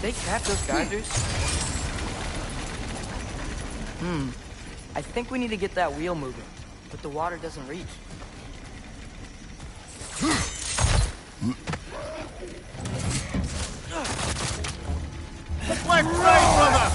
They cap those geysers? I think we need to get that wheel moving, but the water doesn't reach. Left brain, brother!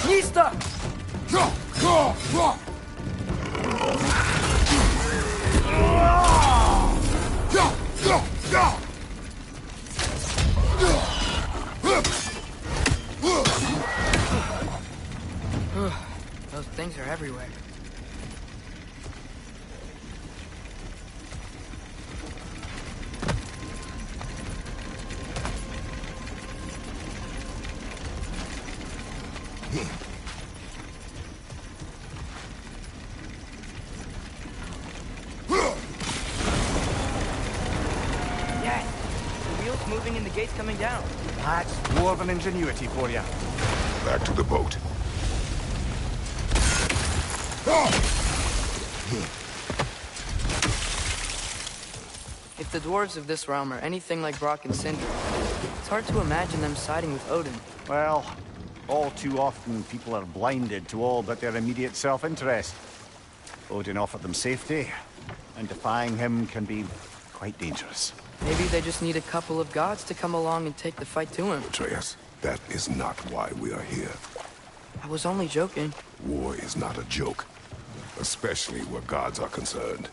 Nista! Those things are everywhere. Yes! The wheel's moving and the gate's coming down. That's dwarven ingenuity for you. Back to the boat. If the dwarves of this realm are anything like Brock and Sindri, it's hard to imagine them siding with Odin. Well, all too often people are blinded to all but their immediate self-interest. Odin offered them safety, and defying him can be quite dangerous. Maybe they just need a couple of gods to come along and take the fight to him. Atreus, that is not why we are here. I was only joking. War is not a joke, especially where gods are concerned.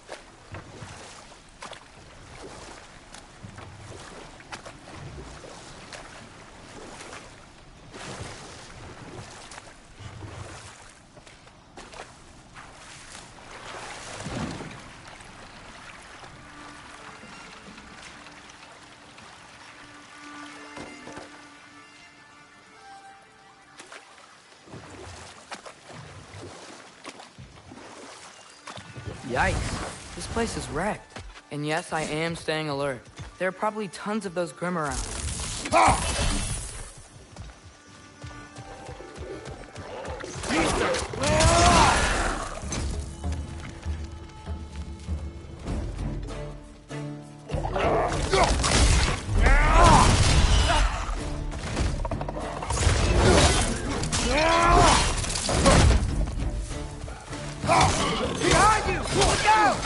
Yikes. This place is wrecked. And yes, I am staying alert. There are probably tons of those Grim around. Behind you! Look out!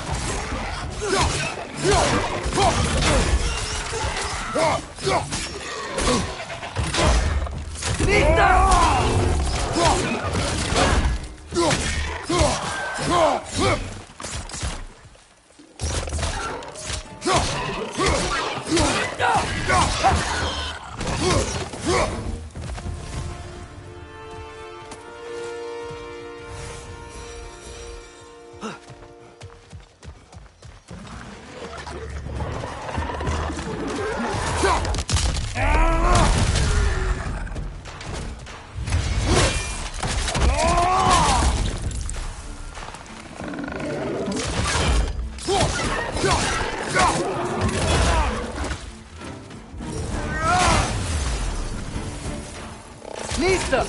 Nista!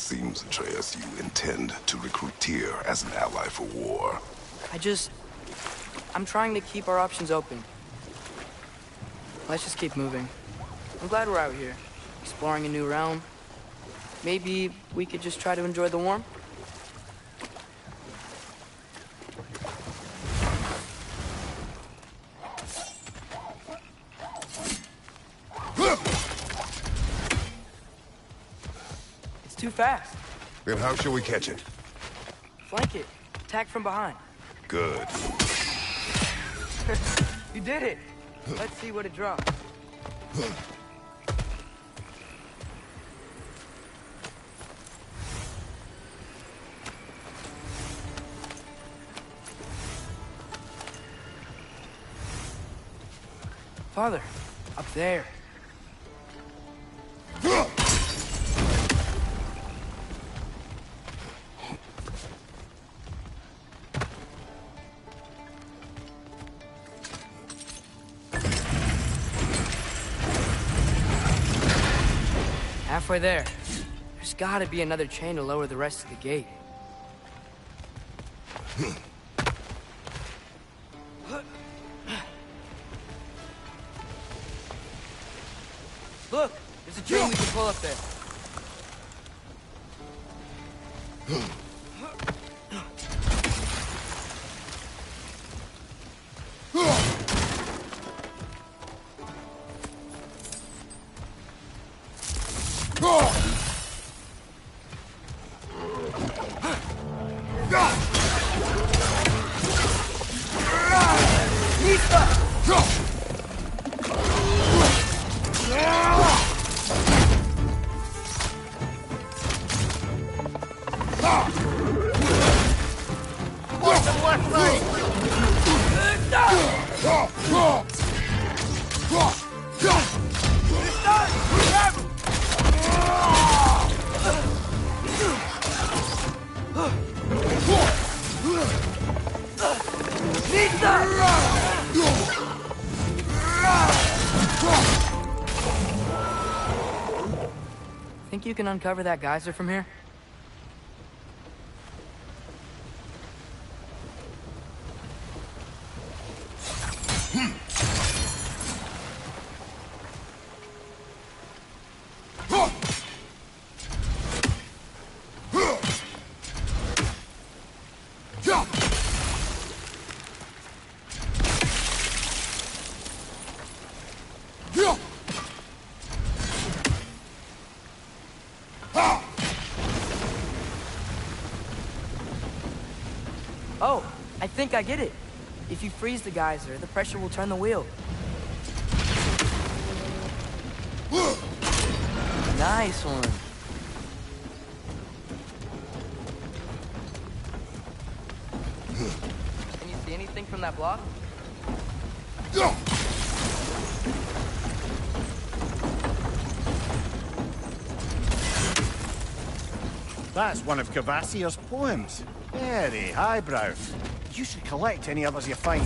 Seems, Atreus, you intend to recruit Tyr as an ally for war. I'm trying to keep our options open. Let's just keep moving. I'm glad we're out here, exploring a new realm. Maybe we could just try to enjoy the warmth? It's too fast. Then how shall we catch it? Flank it. Attack from behind. Good. You did it. Let's see what it drops. Father, up there. Halfway there. There's gotta be another chain to lower the rest of the gate. Look! There's a chain we can pull up there. Think you can uncover that geyser from here? Oh, I think I get it. If you freeze the geyser, the pressure will turn the wheel. Nice one. Can you see anything from that block? That's one of Cavassia's poems. Very highbrow. You should collect any others you find.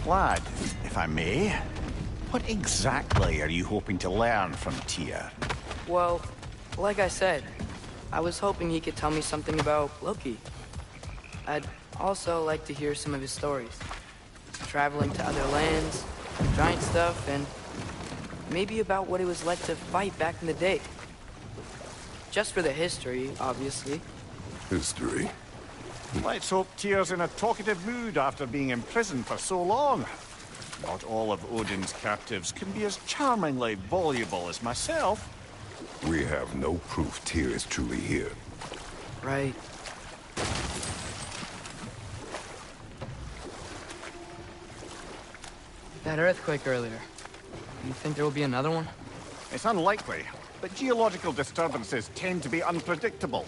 Lad, if I may, what exactly are you hoping to learn from Tyr? Well, like I said, I was hoping he could tell me something about Loki. I'd also like to hear some of his stories. Traveling to other lands, giant stuff, and maybe about what it was like to fight back in the day. Just for the history, obviously. History? Let's hope Tyr's in a talkative mood after being imprisoned for so long. Not all of Odin's captives can be as charmingly voluble as myself. We have no proof Tyr is truly here. Right. That earthquake earlier. You think there will be another one? It's unlikely, but geological disturbances tend to be unpredictable.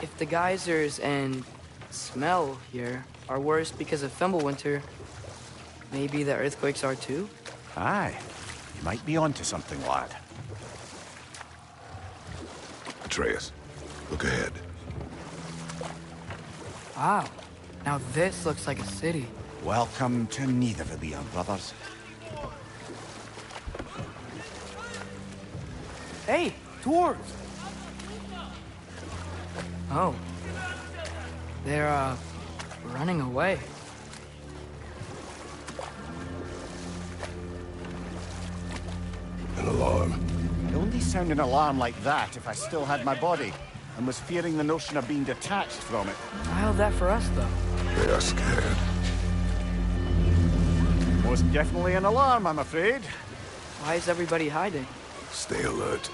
If the geysers and smell here are worse because of Fimbulwinter, maybe the earthquakes are too? Aye, you might be onto something, lad. Atreus, look ahead. Wow. Now this looks like a city. Welcome to Nidavellir, brothers. Hey, dwarves! Oh. They're, running away. An alarm. I'd only sound an alarm like that if I still had my body, and was fearing the notion of being detached from it. I held that for us, though. They are scared. Most definitely an alarm, I'm afraid. Why is everybody hiding? Stay alert.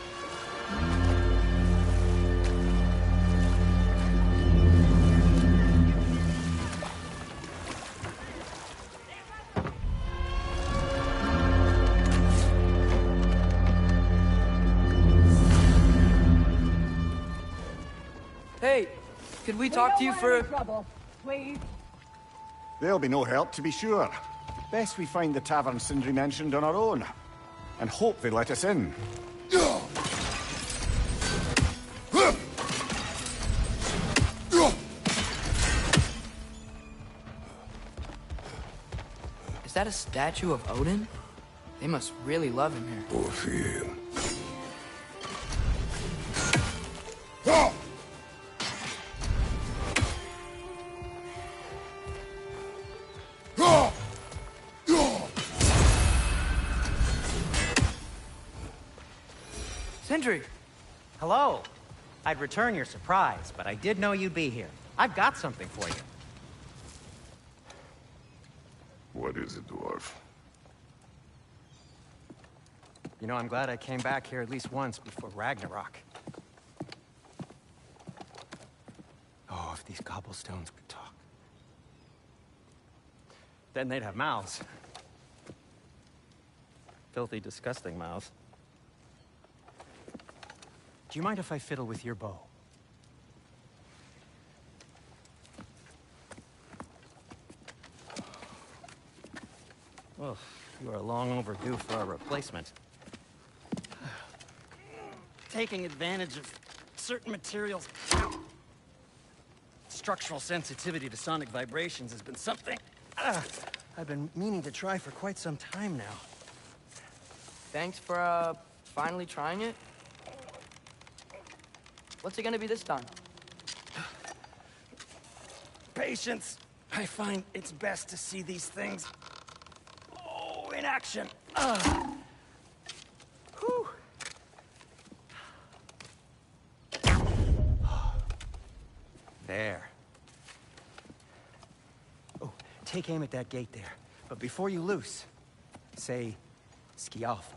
Hey, could we talk to you for... trouble, please. There'll be no help, to be sure. Best we find the tavern Sindri mentioned on our own, and hope they let us in. Is that a statue of Odin? They must really love him here. Or fear him. Sindri! Hello. I'd return your surprise, but I did know you'd be here. I've got something for you. What is it, dwarf? You know, I'm glad I came back here at least once before Ragnarok. Oh, if these cobblestones could talk. Then they'd have mouths. Filthy, disgusting mouths. Do you mind if I fiddle with your bow? Well, you are long overdue for a replacement. Taking advantage of certain materials. Structural sensitivity to sonic vibrations has been something I've been meaning to try for quite some time now. Thanks for, finally trying it. What's it gonna be this time? Patience. I find it's best to see these things in action. Whew. There. Oh, take aim at that gate there. But before you loose, say Skialfa.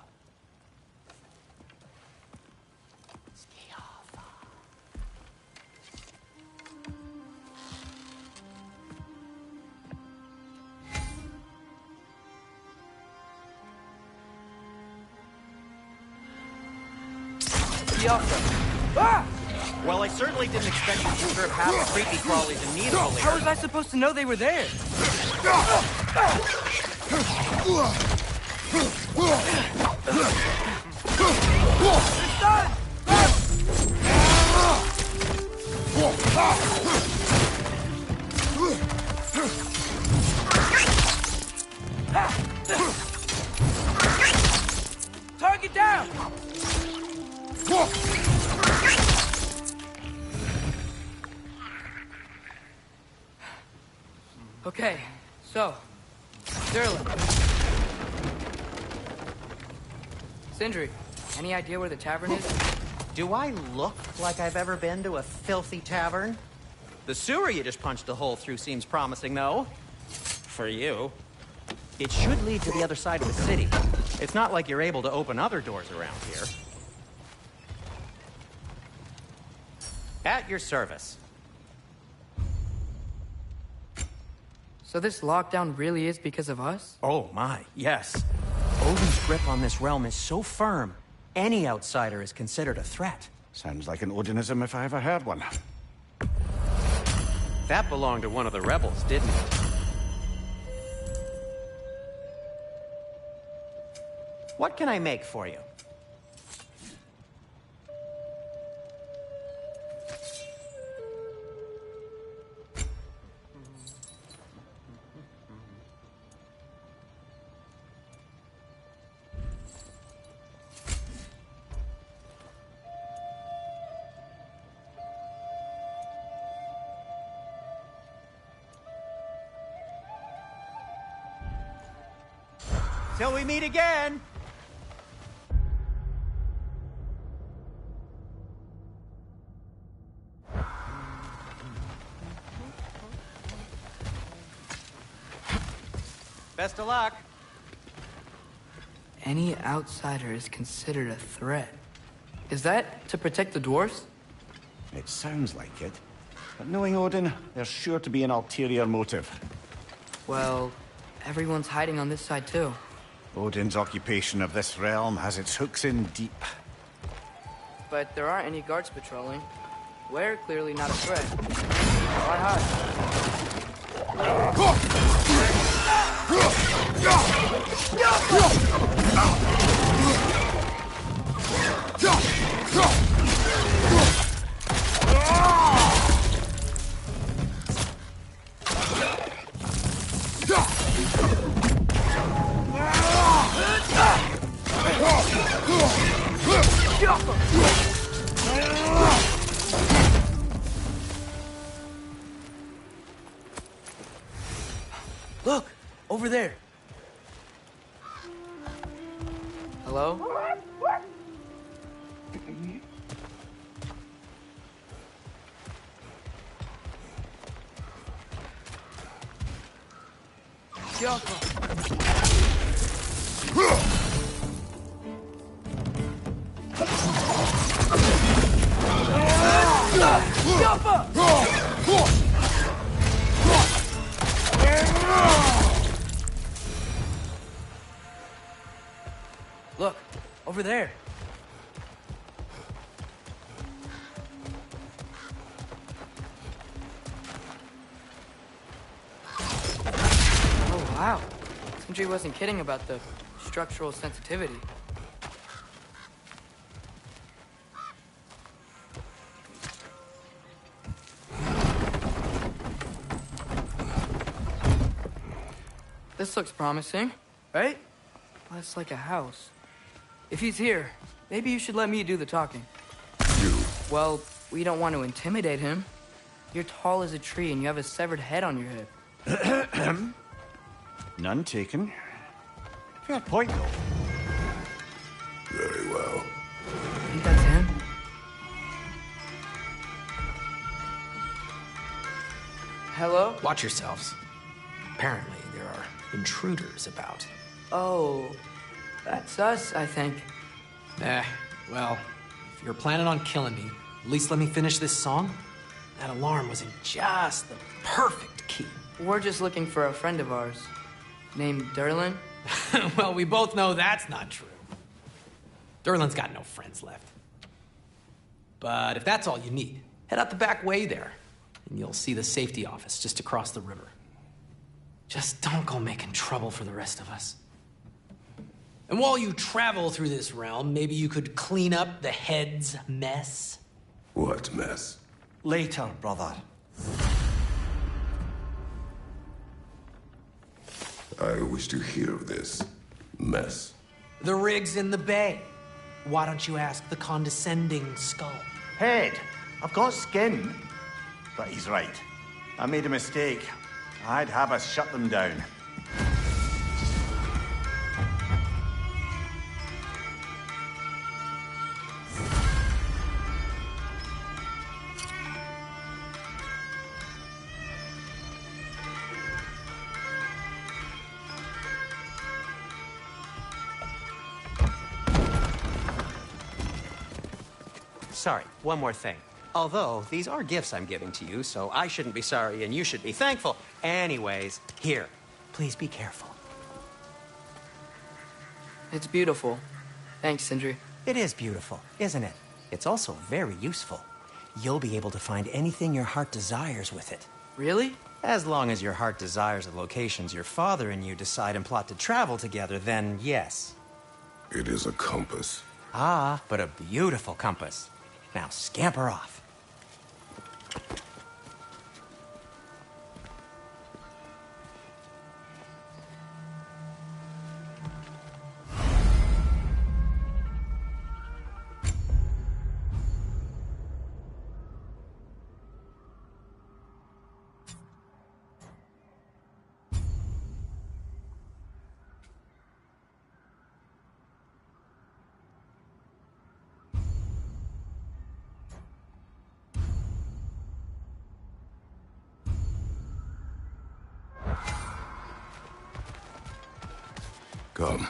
Skialfa. Ah! Well, I certainly didn't expect you to disturb half the creepy crawlies in Nidavellir. How was I supposed to know they were there? Target down! Okay, so, Sterling. Sindri, any idea where the tavern is? Do I look like I've ever been to a filthy tavern? The sewer you just punched a hole through seems promising, though. For you. It should lead to the other side of the city. It's not like you're able to open other doors around here. At your service. So this lockdown really is because of us? Oh my, yes. Odin's grip on this realm is so firm, any outsider is considered a threat. Sounds like an Odinism if I ever heard one. That belonged to one of the rebels, didn't it? What can I make for you? Till we meet again! Best of luck. Any outsider is considered a threat. Is that to protect the dwarves? It sounds like it. But knowing Odin, there's sure to be an ulterior motive. Well, everyone's hiding on this side too. Odin's occupation of this realm has its hooks in deep. But there aren't any guards patrolling. We're clearly not a threat. Why hide? Look! Over there! Hello? Look, over there. Oh, wow. Sindri wasn't kidding about the structural sensitivity. This looks promising, right? Well, it's like a house. If he's here, maybe you should let me do the talking. You. Well, we don't want to intimidate him. You're tall as a tree and you have a severed head on your head. None taken. Fair point, though. Very well. I think that's him. Hello? Watch yourselves. Apparently, there are intruders about. Oh, that's us, I think. Well, if you're planning on killing me, at least let me finish this song. That alarm was in just the perfect key. We're just looking for a friend of ours named Derlin. Well, we both know that's not true. Derlin's got no friends left. But if that's all you need, head out the back way there, and you'll see the safety office just across the river. Just don't go making trouble for the rest of us. And while you travel through this realm, maybe you could clean up the head's mess? What mess? Later, brother. I wish to hear of this mess. The rig's in the bay. Why don't you ask the condescending skull? Head, I've got skin. But he's right. I made a mistake. I'd have us shut them down. Sorry, one more thing. Although, these are gifts I'm giving to you, so I shouldn't be sorry and you should be thankful. Anyways, here, please be careful. It's beautiful. Thanks, Sindri. It is beautiful, isn't it? It's also very useful. You'll be able to find anything your heart desires with it. Really? As long as your heart desires the locations your father and you decide and plot to travel together, then yes. It is a compass. Ah, but a beautiful compass. Now scamper off. Come.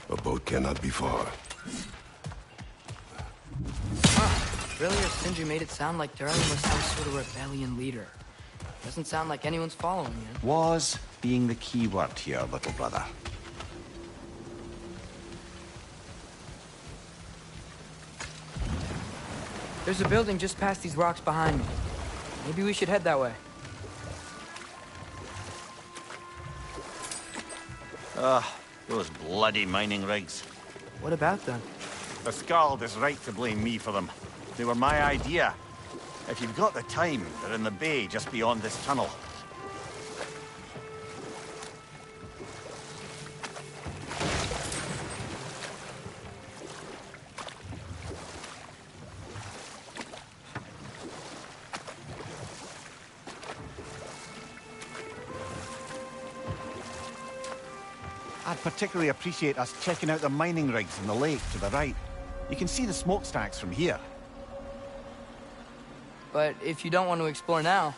A boat cannot be far. Earlier, Sindri made it sound like Durlin was some sort of rebellion leader. Doesn't sound like anyone's following him. Was being the key word here, little brother. There's a building just past these rocks behind me. Maybe we should head that way. Those bloody mining rigs. What about them? The Skald is right to blame me for them. They were my idea. If you've got the time, they're in the bay just beyond this tunnel. I'd particularly appreciate us checking out the mining rigs in the lake to the right. You can see the smokestacks from here. But if you don't want to explore now,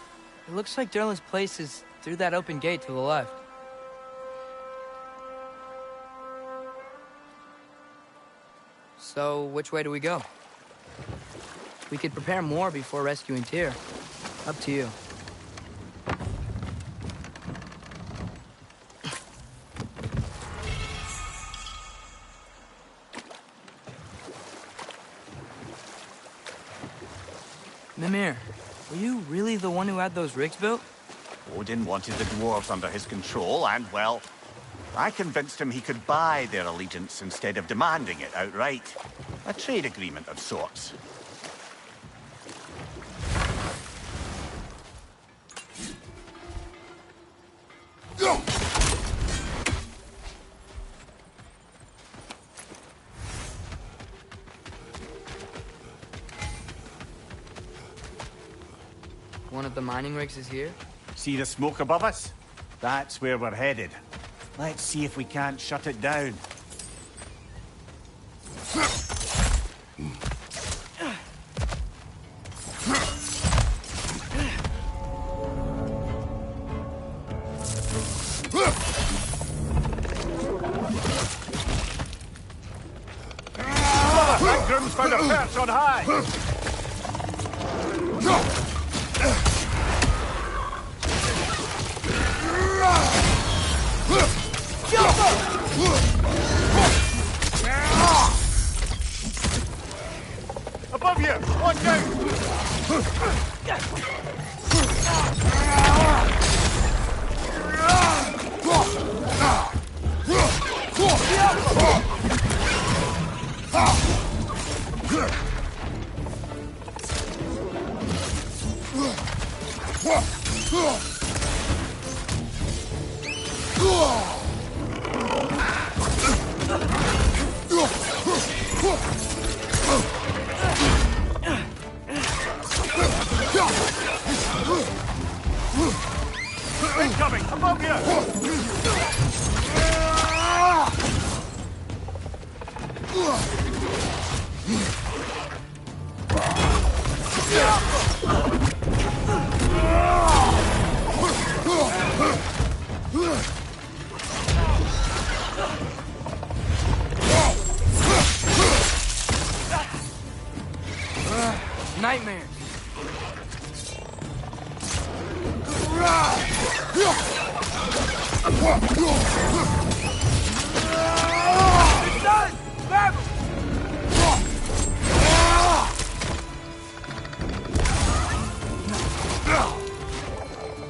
it looks like Durlin's place is through that open gate to the left. So, which way do we go? We could prepare more before rescuing Tyr. Up to you. Mimir, were you really the one who had those rigs built? Odin wanted the dwarves under his control, and, well, I convinced him he could buy their allegiance instead of demanding it outright. A trade agreement of sorts. One of the mining rigs is here? See the smoke above us? That's where we're headed. Let's see if we can't shut it down. Grim's found a perch on high! Above you! Watch out! Incoming! Above you! Nightmares. It's done! Grab him!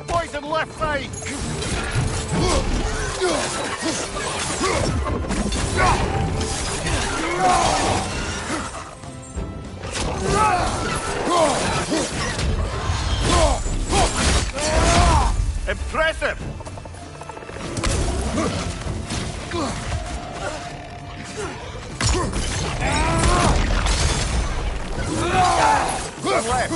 Poison left side! Impressive! One left.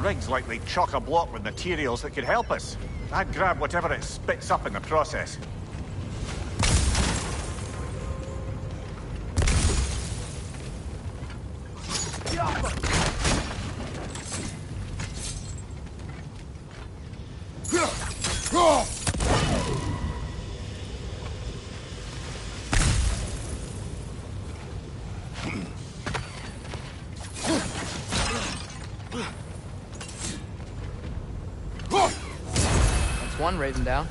rig's likely chock-a-block with materials that could help us. I'd grab whatever it spits up in the process. That's one raven down.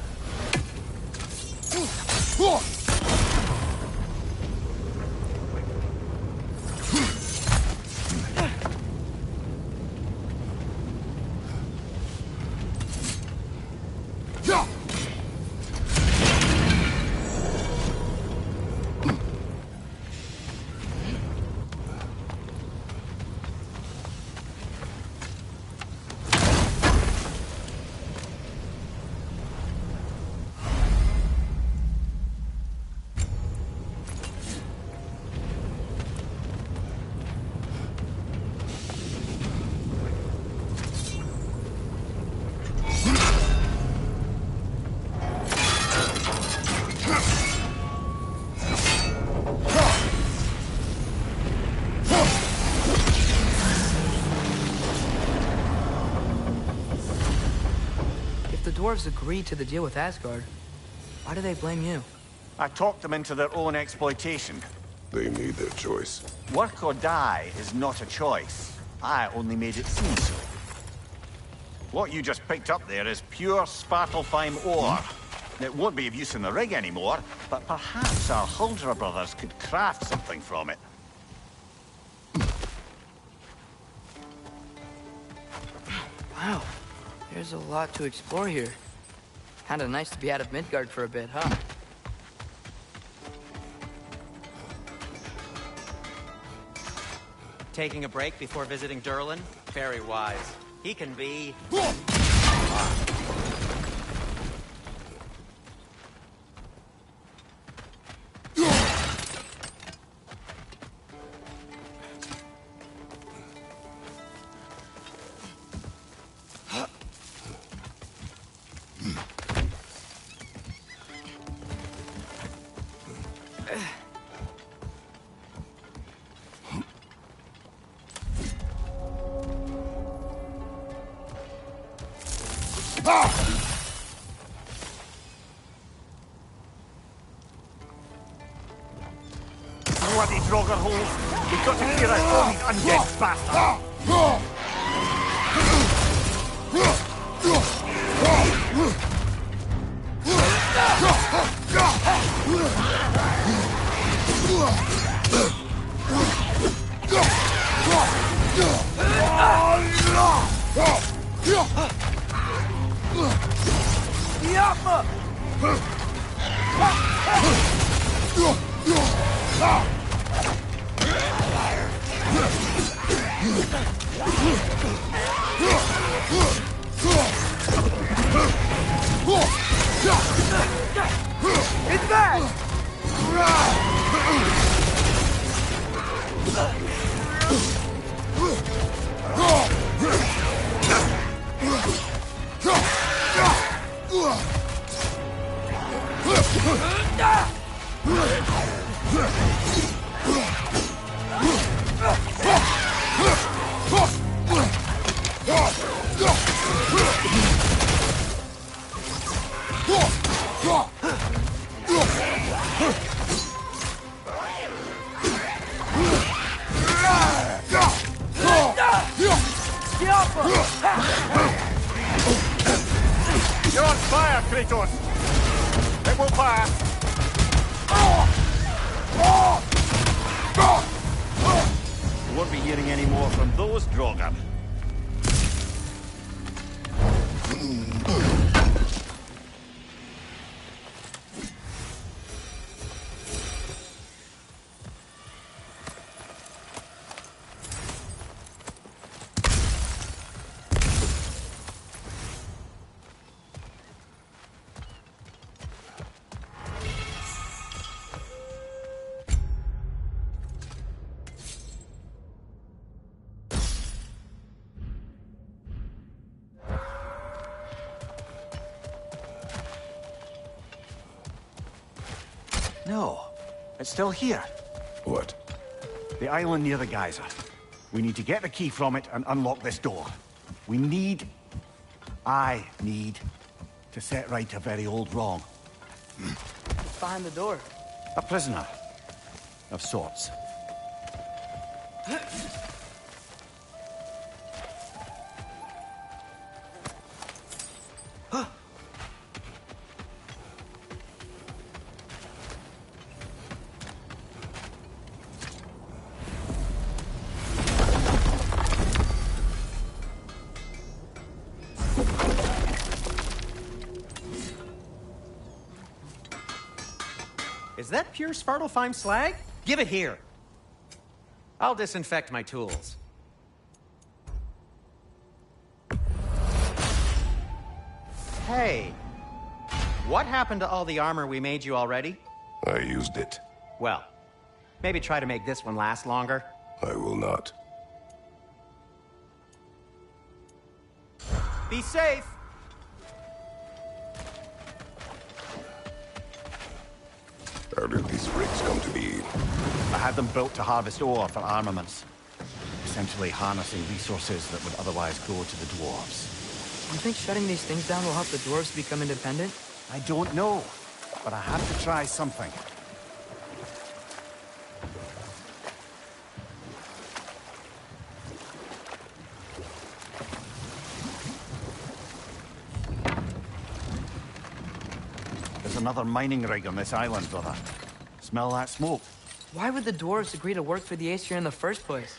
The dwarves agreed to the deal with Asgard. Why do they blame you? I talked them into their own exploitation. They made their choice. Work or die is not a choice. I only made it seem so. What you just picked up there is pure Svartalfheim ore. It won't be of use in the rig anymore, but perhaps our Huldra brothers could craft something from it. Wow, there's a lot to explore here. Kinda nice to be out of Midgard for a bit, huh? Taking a break before visiting Durlin? Very wise. He can be... Bloody Draugr holes! We've got to clear out all these undead bastards! It's back! You're on fire, Kratos! It will pass! You won't be hearing any more from those Draugr. No, it's still here. What? The island near the geyser. We need to get the key from it and unlock this door. I need to set right a very old wrong. What's behind the door? A prisoner. Of sorts. Is that pure Svartalfheim slag? Give it here. I'll disinfect my tools. Hey, what happened to all the armor we made you already? I used it. Well, maybe try to make this one last longer. I will not. Be safe! How did these rigs come to be? I had them built to harvest ore for armaments. Essentially harnessing resources that would otherwise go to the dwarves. You think shutting these things down will help the dwarves become independent? I don't know, but I have to try something. There's another mining rig on this island, brother. Smell that smoke? Why would the dwarves agree to work for the Aesir in the first place?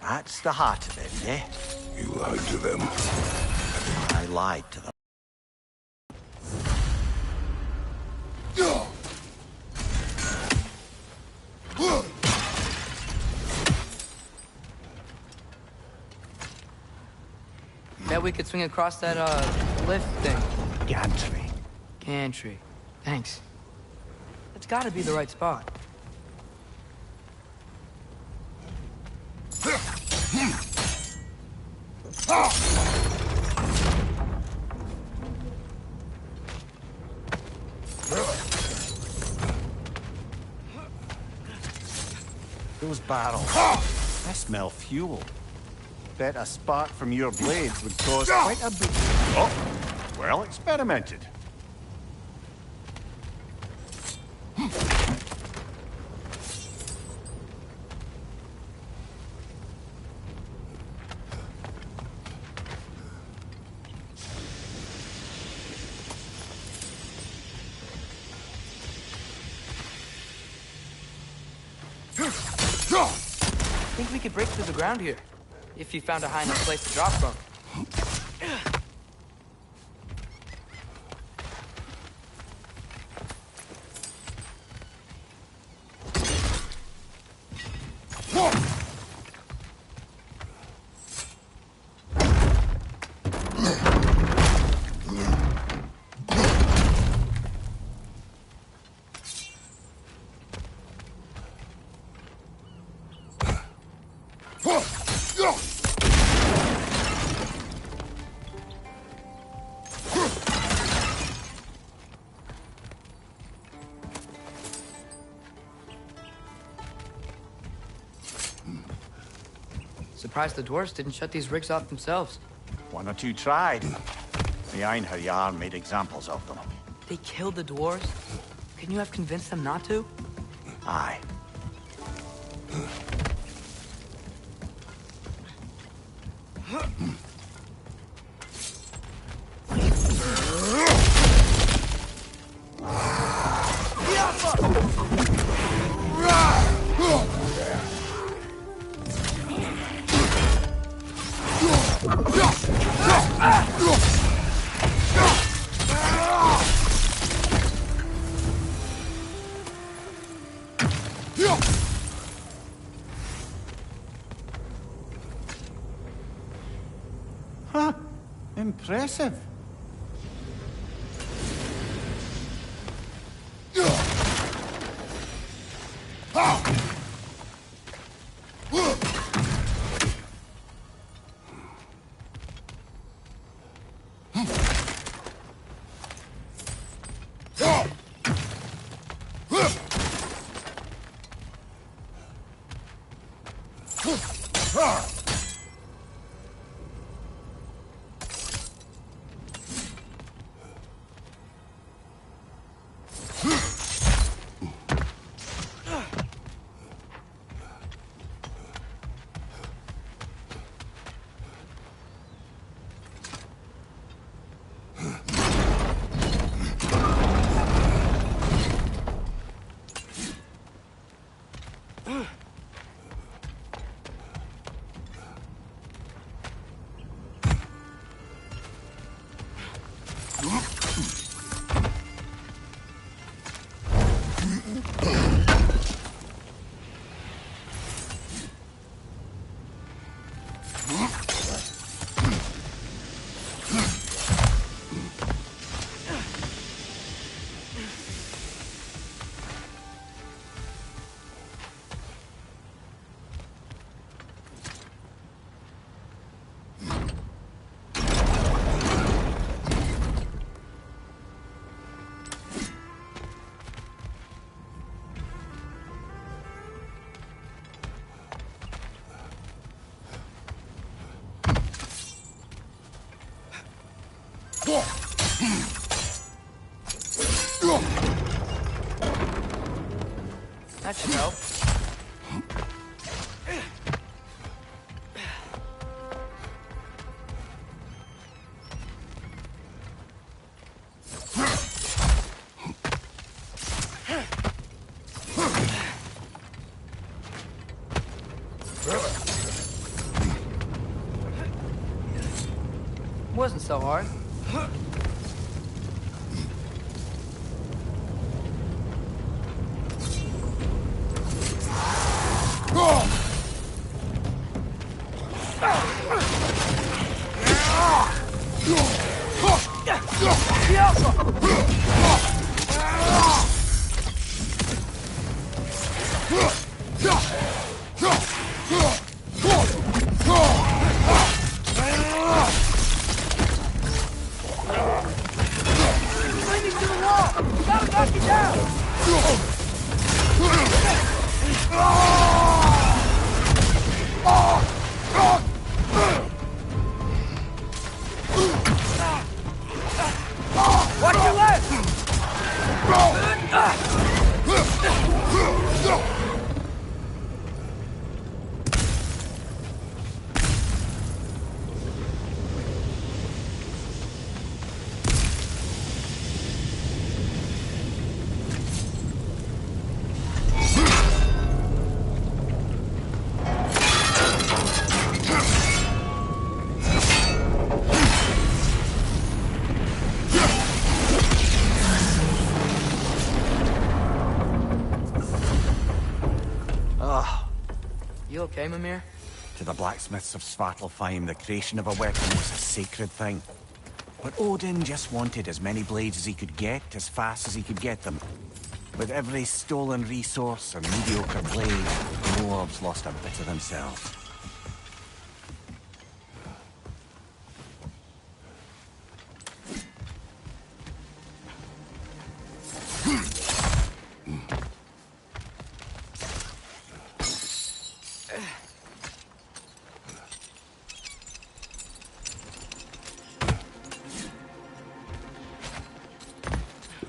That's the heart of it, eh? You lied to them. I lied to them. Bet we could swing across that, lift thing. Gantry. Gantry. Thanks. That's gotta be the right spot. Those barrels. I smell fuel. Bet a spark from your blades would cause quite a bit. Oh, well experimented. I think we could break through the ground here, if you found a high enough place to drop from. Surprised the dwarves didn't shut these rigs off themselves. One or two tried. The Einherjar made examples of them. They killed the dwarves? Couldn't you have convinced them not to? Aye. Huh. Impressive. That should help. Wasn't so hard. Watch your left! You okay, Mimir? To the blacksmiths of Svartalfheim, the creation of a weapon was a sacred thing. But Odin just wanted as many blades as he could get, as fast as he could get them. With every stolen resource or mediocre blade, the dwarves lost a bit of themselves.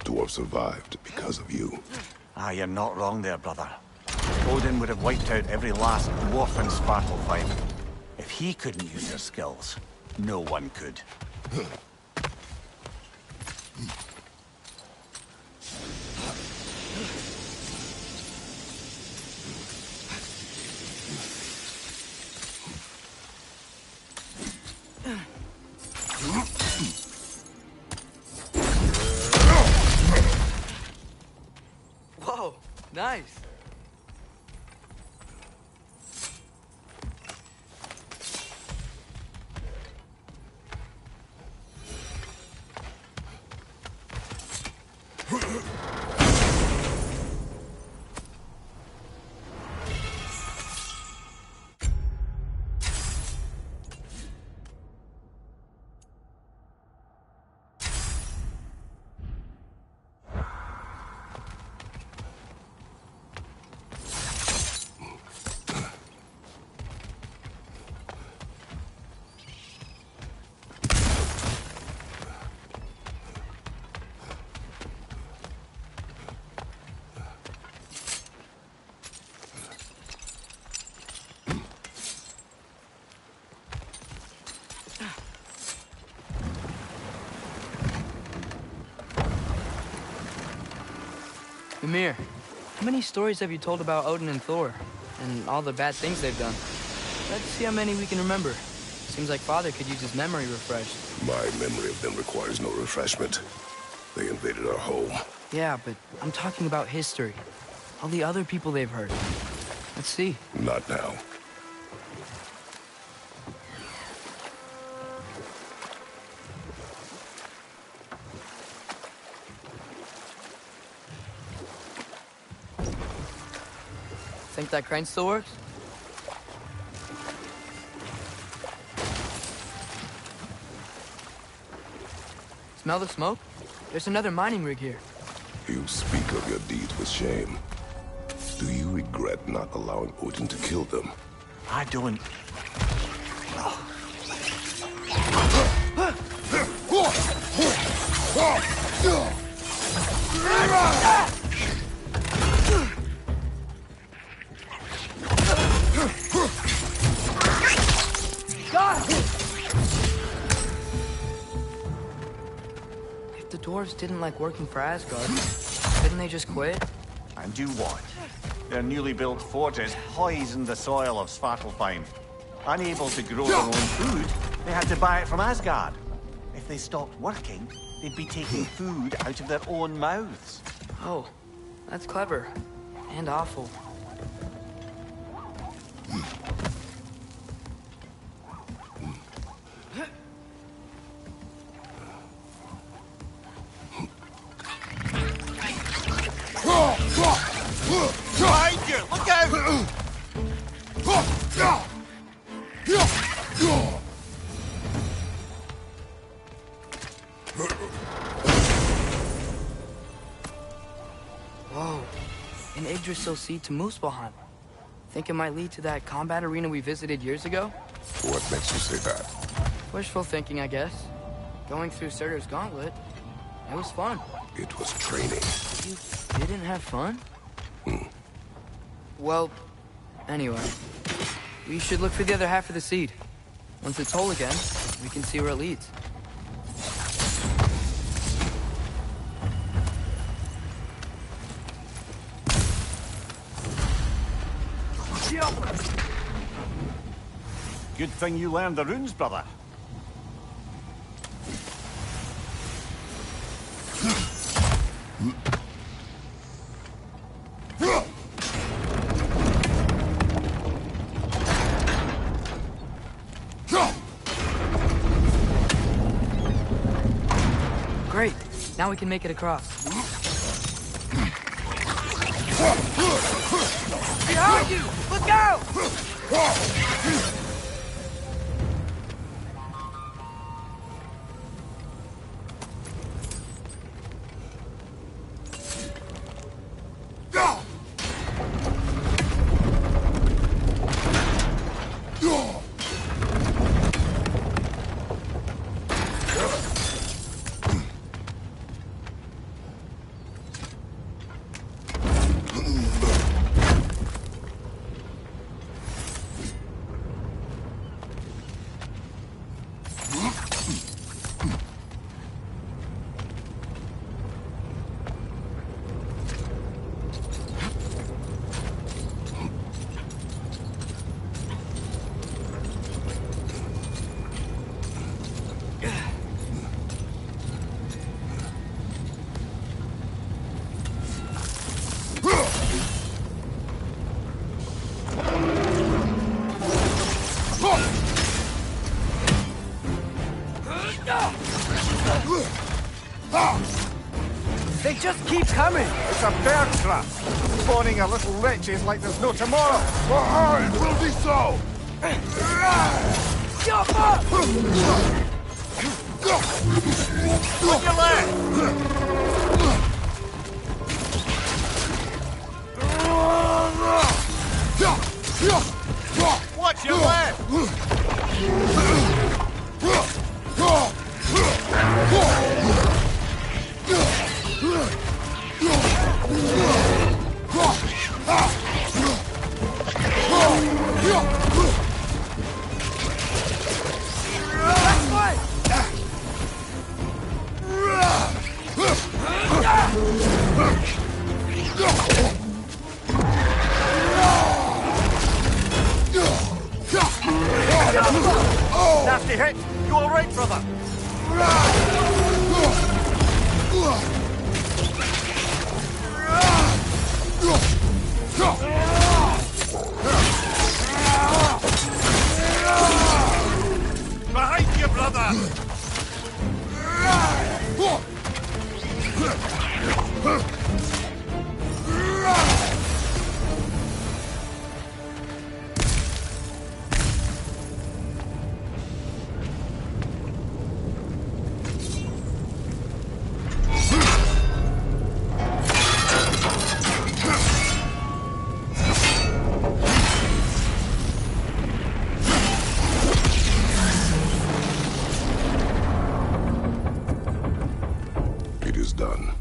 Dwarves survived because of you. Ah, you're not wrong there, brother. Odin would have wiped out every last dwarf in Svartalfheim. If he couldn't use their skills, no one could. Whoa, nice. Mimir, how many stories have you told about Odin and Thor? And all the bad things they've done? Let's see how many we can remember. Seems like Father could use his memory refreshed. My memory of them requires no refreshment. They invaded our home. Yeah, but I'm talking about history. All the other people they've hurt. Let's see. Not now. Think that crane still works? Smell the smoke? There's another mining rig here. You speak of your deeds with shame. Do you regret not allowing Odin to kill them? I don't. If the dwarves didn't like working for Asgard, couldn't they just quit? And do what? Their newly built forges poisoned the soil of Svartalfheim. Unable to grow their own food, they had to buy it from Asgard. If they stopped working, they'd be taking food out of their own mouths. Oh, that's clever. And awful. Behind you! Look out! Whoa. An Yggdrasil seed to Muspelheim. Think it might lead to that combat arena we visited years ago? What makes you say that? Wishful thinking, I guess. Going through Surtur's gauntlet, it was fun. It was training. You didn't have fun? Well, anyway. We should look for the other half of the seed. Once it's whole again, we can see where it leads. Good thing you learned the runes, brother. Great. Now we can make it across. Behind you! Look out! They just keep coming! It's a bear trap! Spawning a little wretches like there's no tomorrow! It will be so! Jump up! On your left! Watch your left! Nasty hit! You alright, brother? Behind you, brother! It is done.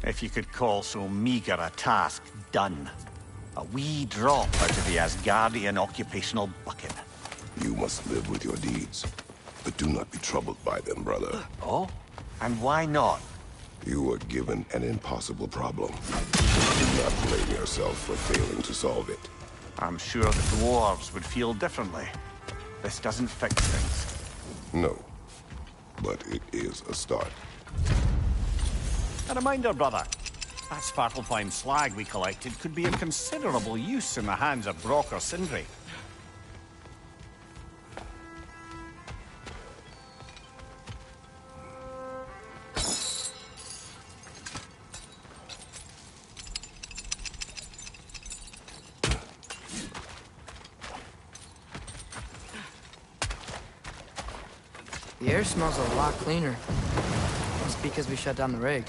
If you could call so meager a task done. A wee drop out of the Asgardian occupational bucket. You must live with your deeds, but do not be troubled by them, brother. Oh? And why not? You were given an impossible problem. Do not blame yourself for failing to solve it. I'm sure the dwarves would feel differently. This doesn't fix things. No, but it is a start. A reminder, brother. That Svartalfheim slag we collected could be of considerable use in the hands of Brock or Sindri. The air smells a lot cleaner. Must be because we shut down the rig.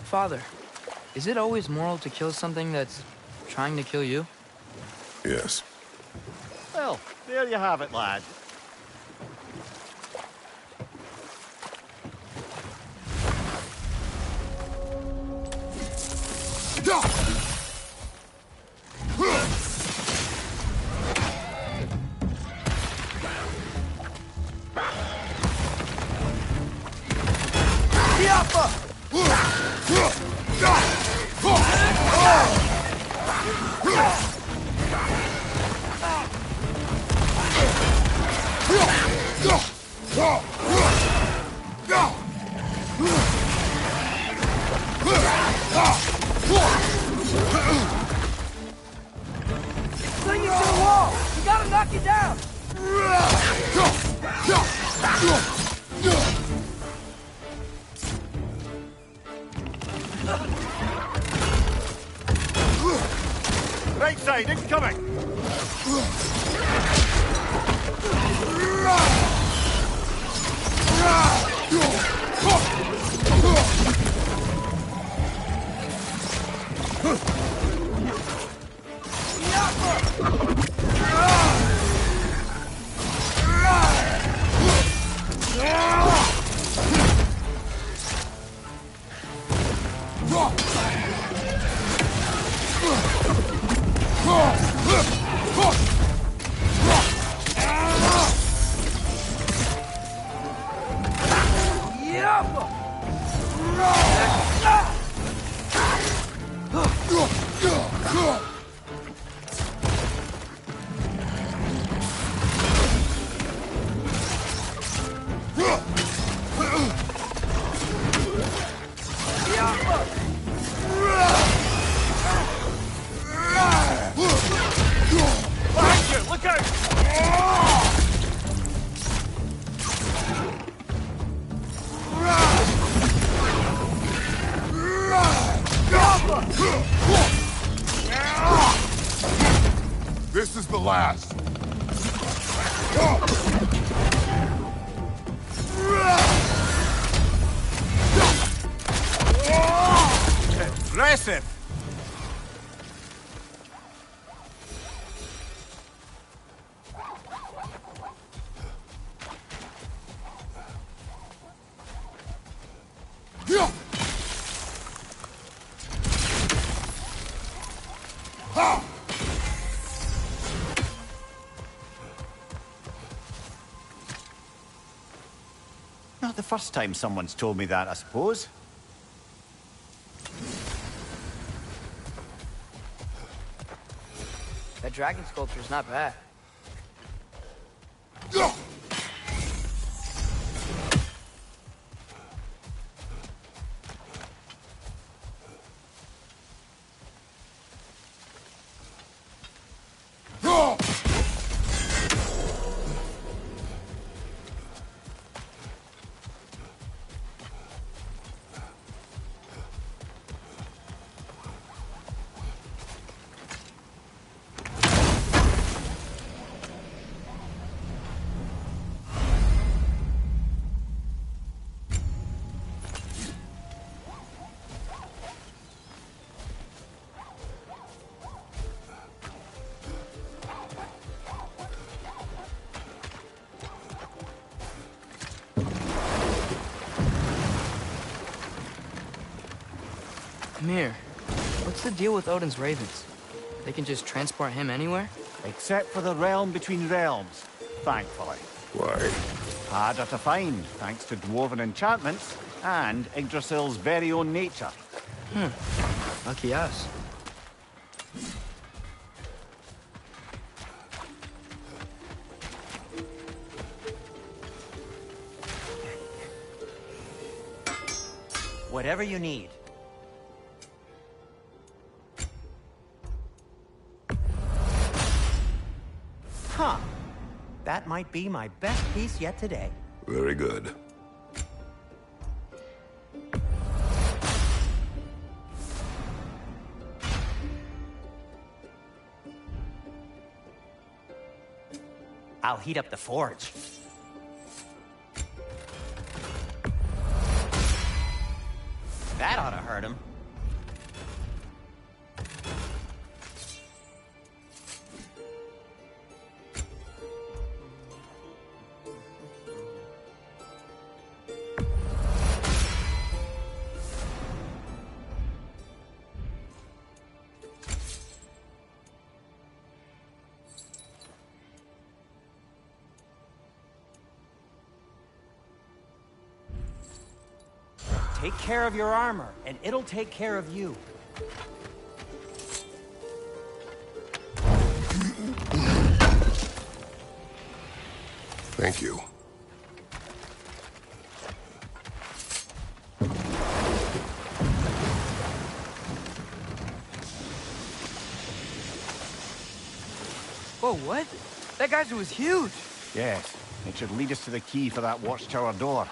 Father, is it always moral to kill something that's trying to kill you? Yes. Well, there you have it, lad. Sling you to the wall! You gotta knock you down! Right side, incoming! Behind you, look out! This is the last. Impressive! Not the first time someone's told me that, I suppose. That dragon sculpture's not bad. Mir, what's the deal with Odin's ravens? They can just transport him anywhere? Except for the realm between realms, thankfully. Why? Harder to find, thanks to dwarven enchantments and Yggdrasil's very own nature. Lucky us. Whatever you need. Huh. That might be my best piece yet today. Very good. I'll heat up the forge. That ought to hurt him. Take care of your armor, and it'll take care of you. Thank you. Whoa, what? That geyser was huge! Yes, it should lead us to the key for that watchtower door.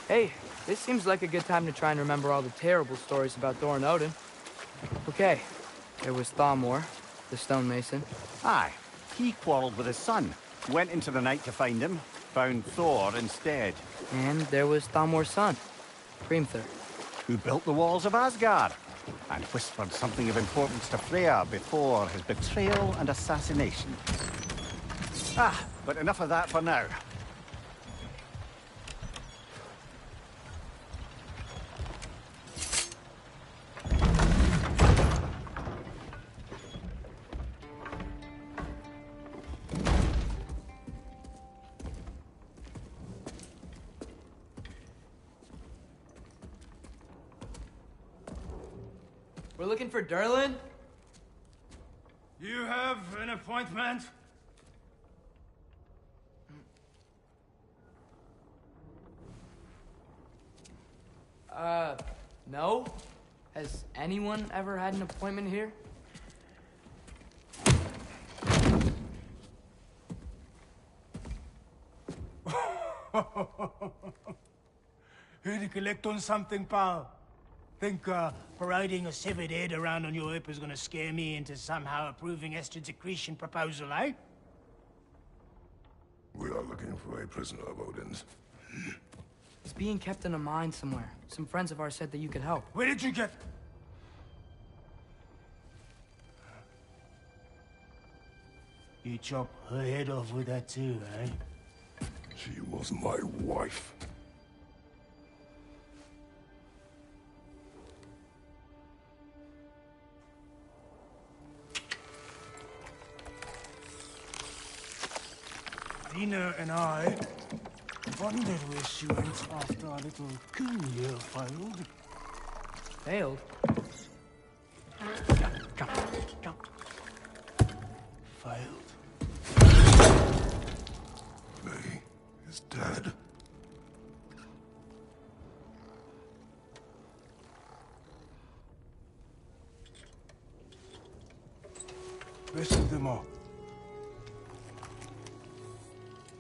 Hey, this seems like a good time to try and remember all the terrible stories about Thor and Odin. Okay, there was Thamor, the stonemason. Aye, he quarreled with his son, went into the night to find him, found Thor instead. And there was Thamor's son, Hrimthur. Who built the walls of Asgard, and whispered something of importance to Freya before his betrayal and assassination. But enough of that for now. We're looking for Durlin? You have an appointment? No? Has anyone ever had an appointment here? Here to collect on something, pal? Think, parading a severed head around on your hip is gonna scare me into somehow approving Estrid's accretion proposal, eh? We are looking for a prisoner of Odin's. It's being kept in a mine somewhere. Some friends of ours said that you could help. Where did you get... You chop her head off with that too, eh? She was my wife. Dina and I wondered where she went after our little coup here failed. Failed? Come. Failed. May is dead. Rest of them are.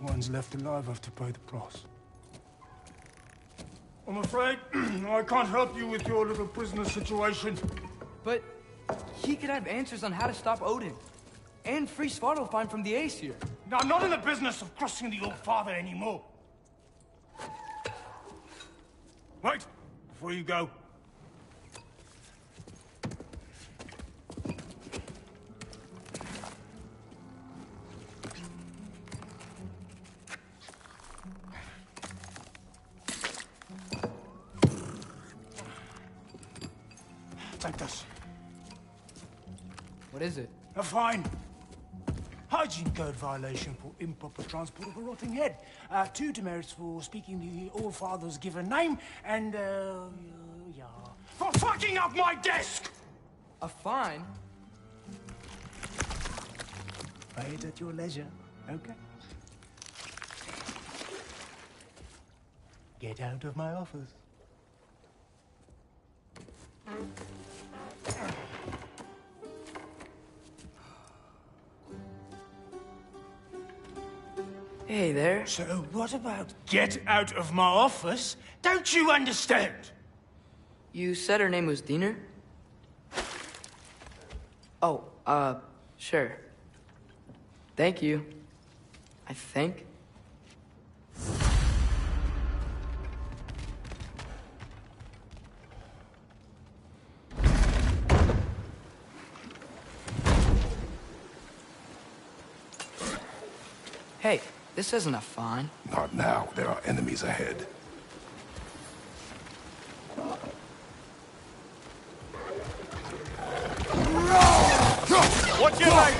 One's left alive have to pay the price. I'm afraid I can't help you with your little prisoner situation. But he could have answers on how to stop Odin. And free Svartalfheim from the Aesir. Now, I'm not in the business of crossing the old father anymore. Wait, before you go. Take this. What is it? A fine. Hygiene code violation for improper transport of a rotting head. 2 demerits for speaking the All-Father's given name, and, yeah. For fucking up my desk! A fine? Pay it at your leisure, okay? Get out of my office. Hey there. So what about get out of my office? Don't you understand? You said her name was Diener? Oh, sure. Thank you. I think. Hey, this isn't a fine. Not now. There are enemies ahead. Watch your back!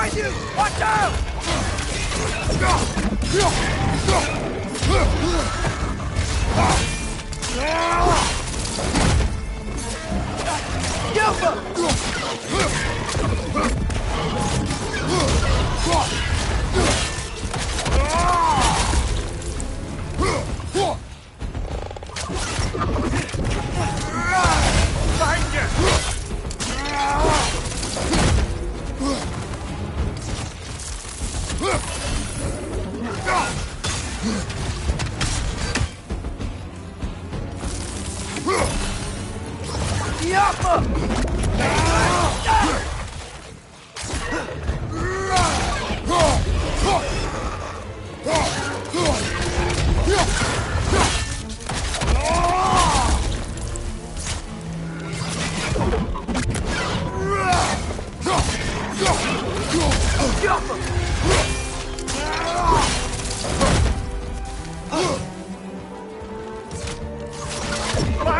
Behind you! Watch out!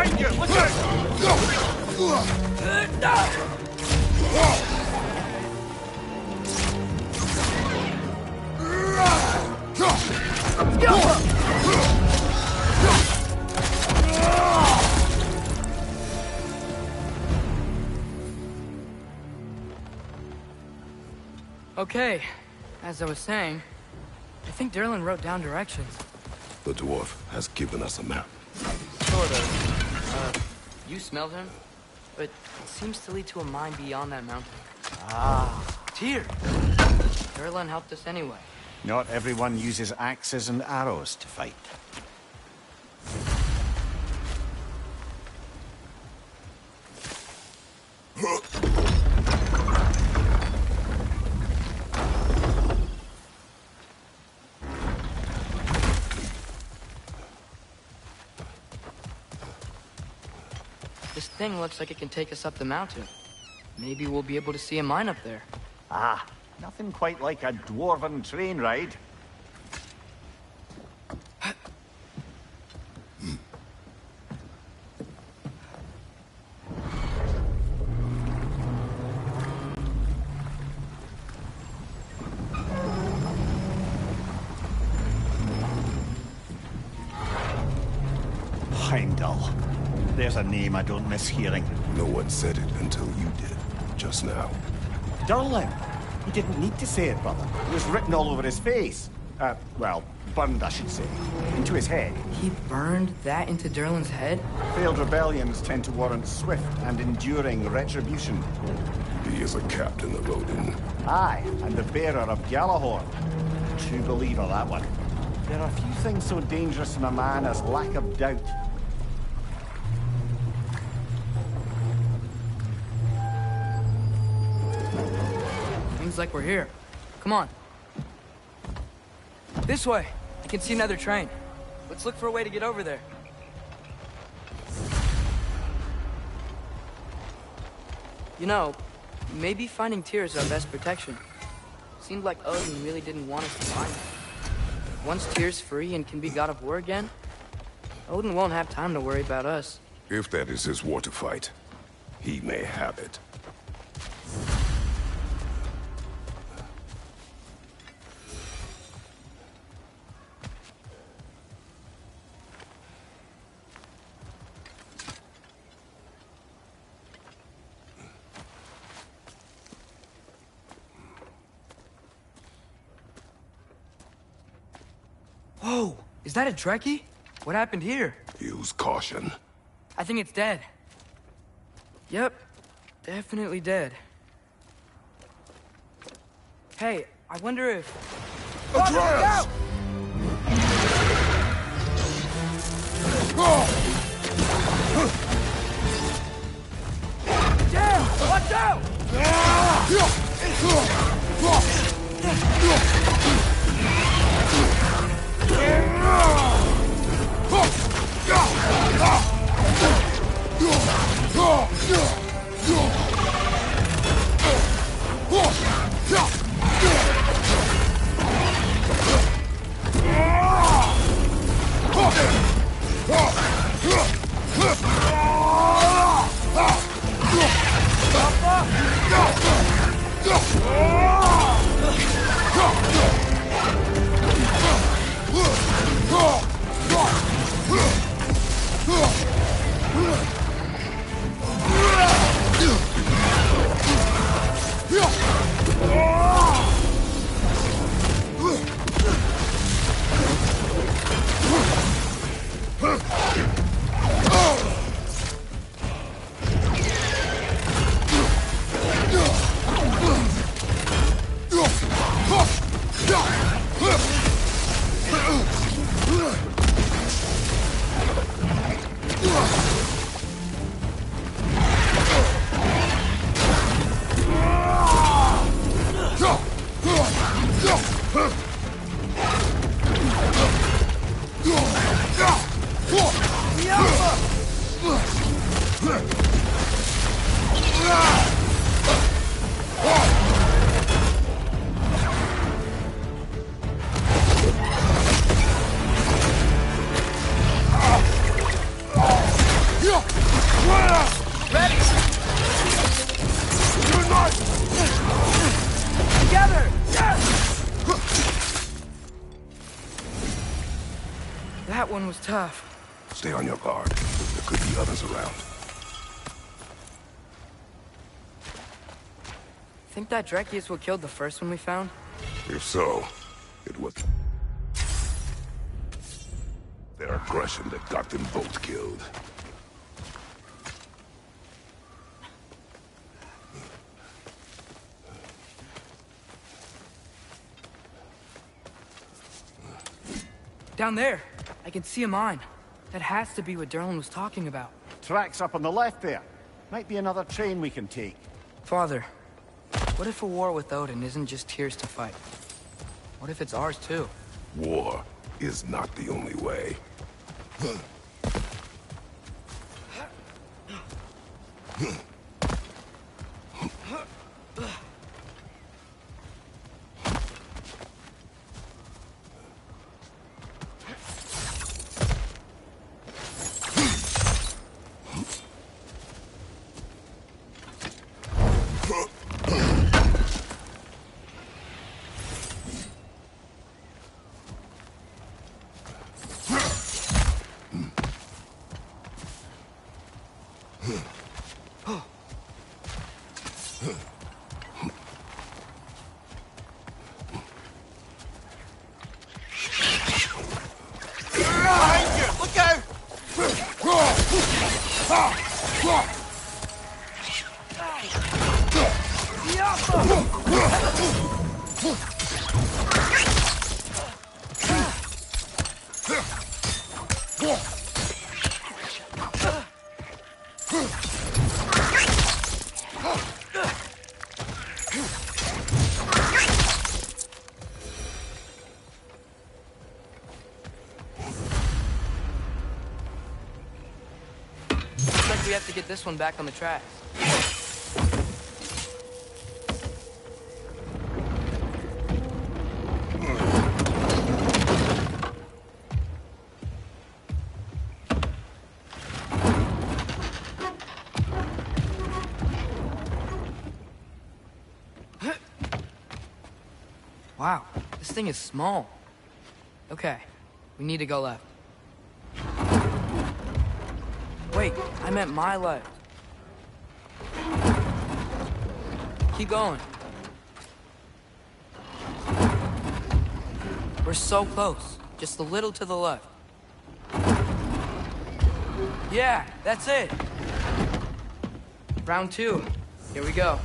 behind you! Look out! Okay, as I was saying, I think Derlin wrote down directions. The dwarf has given us a map. Sort of. You smelled him, but it seems to lead to a mine beyond that mountain. Tyr! Derlin helped us anyway. Not everyone uses axes and arrows to fight. This thing looks like it can take us up the mountain. Maybe we'll be able to see a mine up there. Ah, nothing quite like a dwarven train ride. Heimdall. There's a name I don't miss hearing. No one said it until you did, just now. Durlin. He didn't need to say it, brother. It was written all over his face. Well, burned, I should say. Into his head. He burned that into Derlin's head? Failed rebellions tend to warrant swift and enduring retribution. He is a captain of Odin. Aye, and the bearer of Gjallarhorn. True believer, that one. There are few things so dangerous in a man as lack of doubt. Seems like we're here. Come on. This way. I can see another train. Let's look for a way to get over there. You know, maybe finding Tyr is our best protection. Seemed like Odin really didn't want us to find him. Once Tyr's free and can be god of war again, Odin won't have time to worry about us. If that is his war to fight, he may have it. Whoa! Is that a Trekkie? What happened here? Use caution. I think it's dead. Yep. Definitely dead. Hey, I wonder if... Atreus! Damn! Watch out! Ready! You're not! Together! Yes! That one was tough. Stay on your guard. There could be others around. Think that Dreki is what killed the first one we found? If so, it was their aggression that got them both killed. Down there. I can see a mine. That has to be what Derlin was talking about. Tracks up on the left there. Might be another train we can take. Father, what if a war with Odin isn't just Tyr's to fight? What if it's ours too? War is not the only way. We have to get this one back on the tracks. Wow, this thing is small. Okay, we need to go left. Wait, I meant my left. Keep going. We're so close. Just a little to the left. Yeah, that's it. Round 2. Here we go.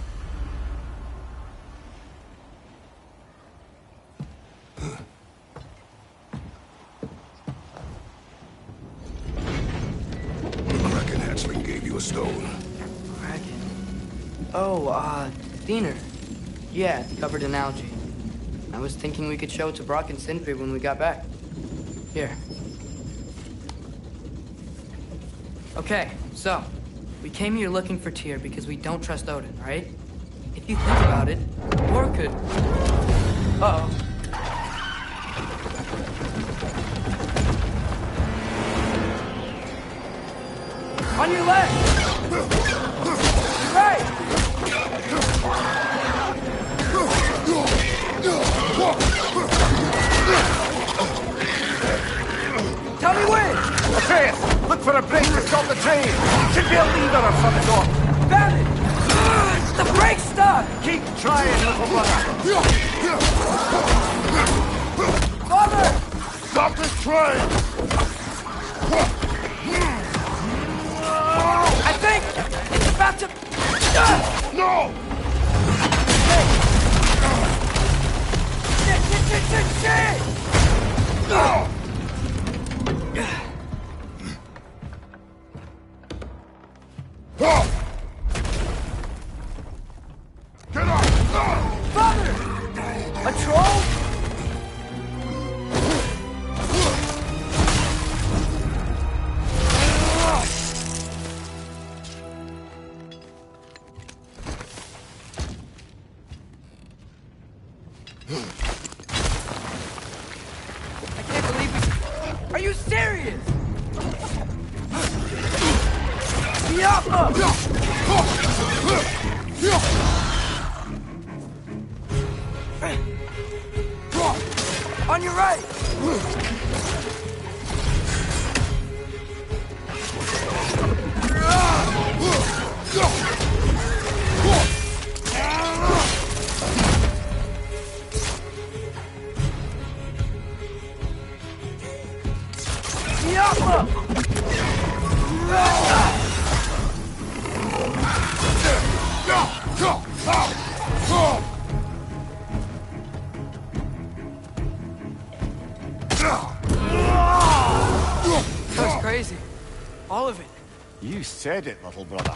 Stone. Kraken. Oh, Diener. Yeah, covered in algae. I was thinking we could show it to Brock and Sindri when we got back. Here. Okay, so, we came here looking for Tyr because we don't trust Odin, right? If you think about it, war could... Uh-oh. On your left! Right! Tell me when! Atreus, look for a brake to stop the train! Should be a lever of some sort! Found it! The brake's stuck! Keep trying, little brother! Father! Stop this train! I think it's about to... No! Shit! No! Get up! Father! A troll? I can't believe it. Are you serious? On your right! That's crazy. All of it. You said it, little brother.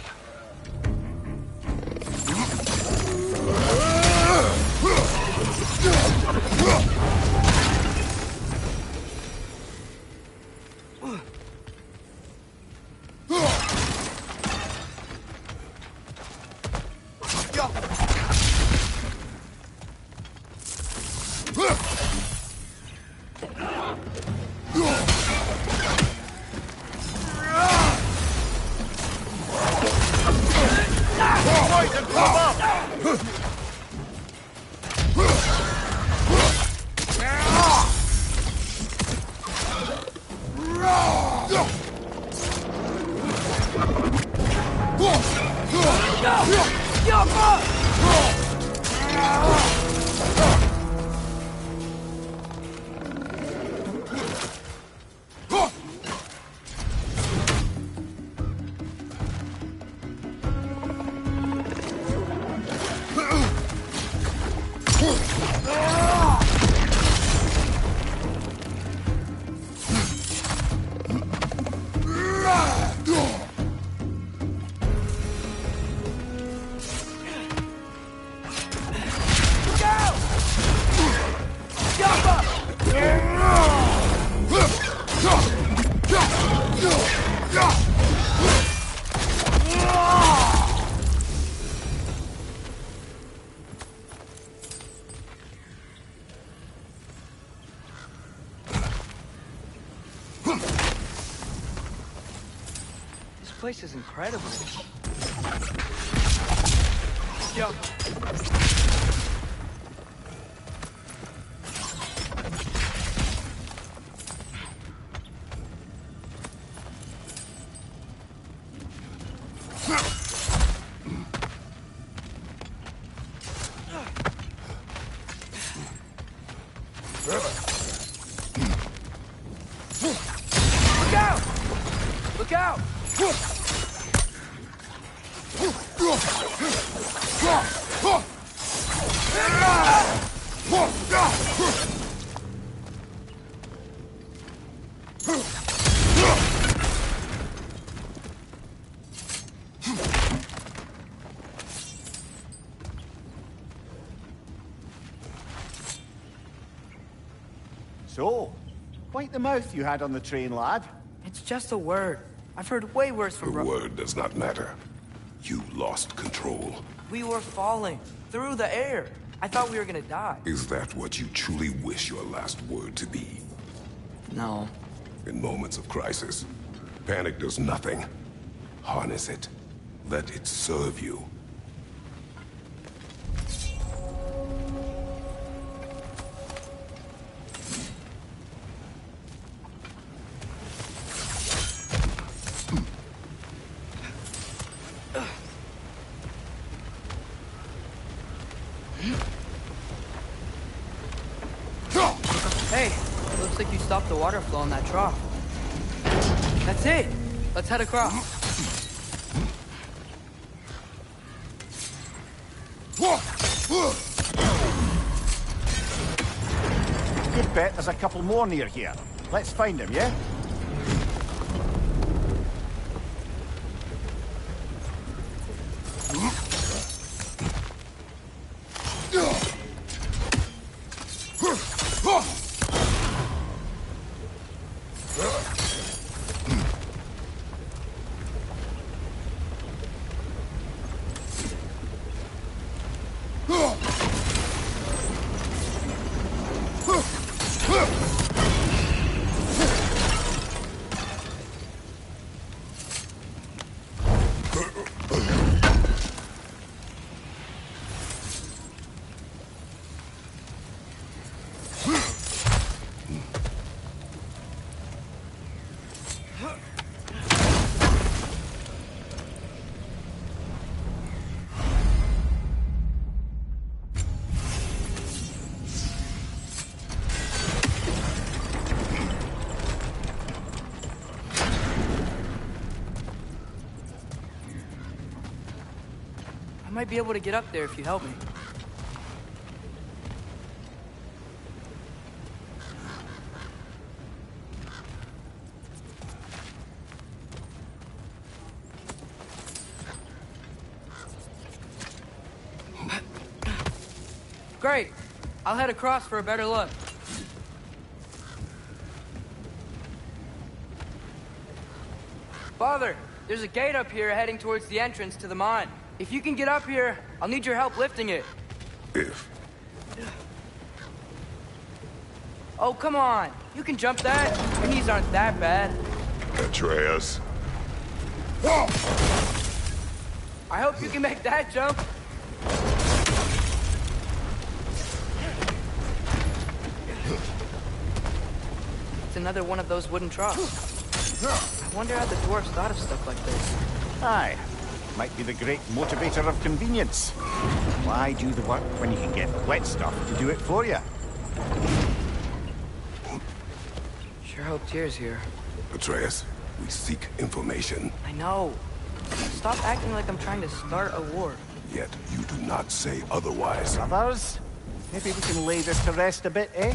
This place is incredible. Yo. Look out! Look out! So, quite the mouth you had on the train, lad. It's just a word. I've heard way worse from The word does not matter. You lost control. We were falling through the air. I thought we were gonna die. Is that what you truly wish your last word to be? No. In moments of crisis, panic does nothing. Harness it. Let it serve you. Hey, looks like you stopped the water flow in that trough. That's it. Let's head across. Good bet there's a couple more near here. Let's find them, yeah? might be able to get up there if you help me. Great. I'll head across for a better look. Father, there's a gate up here heading towards the entrance to the mine. If you can get up here, I'll need your help lifting it. If. Oh, come on. You can jump that. Your knees aren't that bad. Atreus. I hope you can make that jump. It's another one of those wooden troughs. I wonder how the dwarves thought of stuff like this. Aye. Might be the great motivator of convenience. Why do the work when you can get wet stuff to do it for you? Sure hope Tyr's here. Atreus, we seek information. I know. Stop acting like I'm trying to start a war. Yet you do not say otherwise. Others? Maybe we can lay this to rest a bit, eh?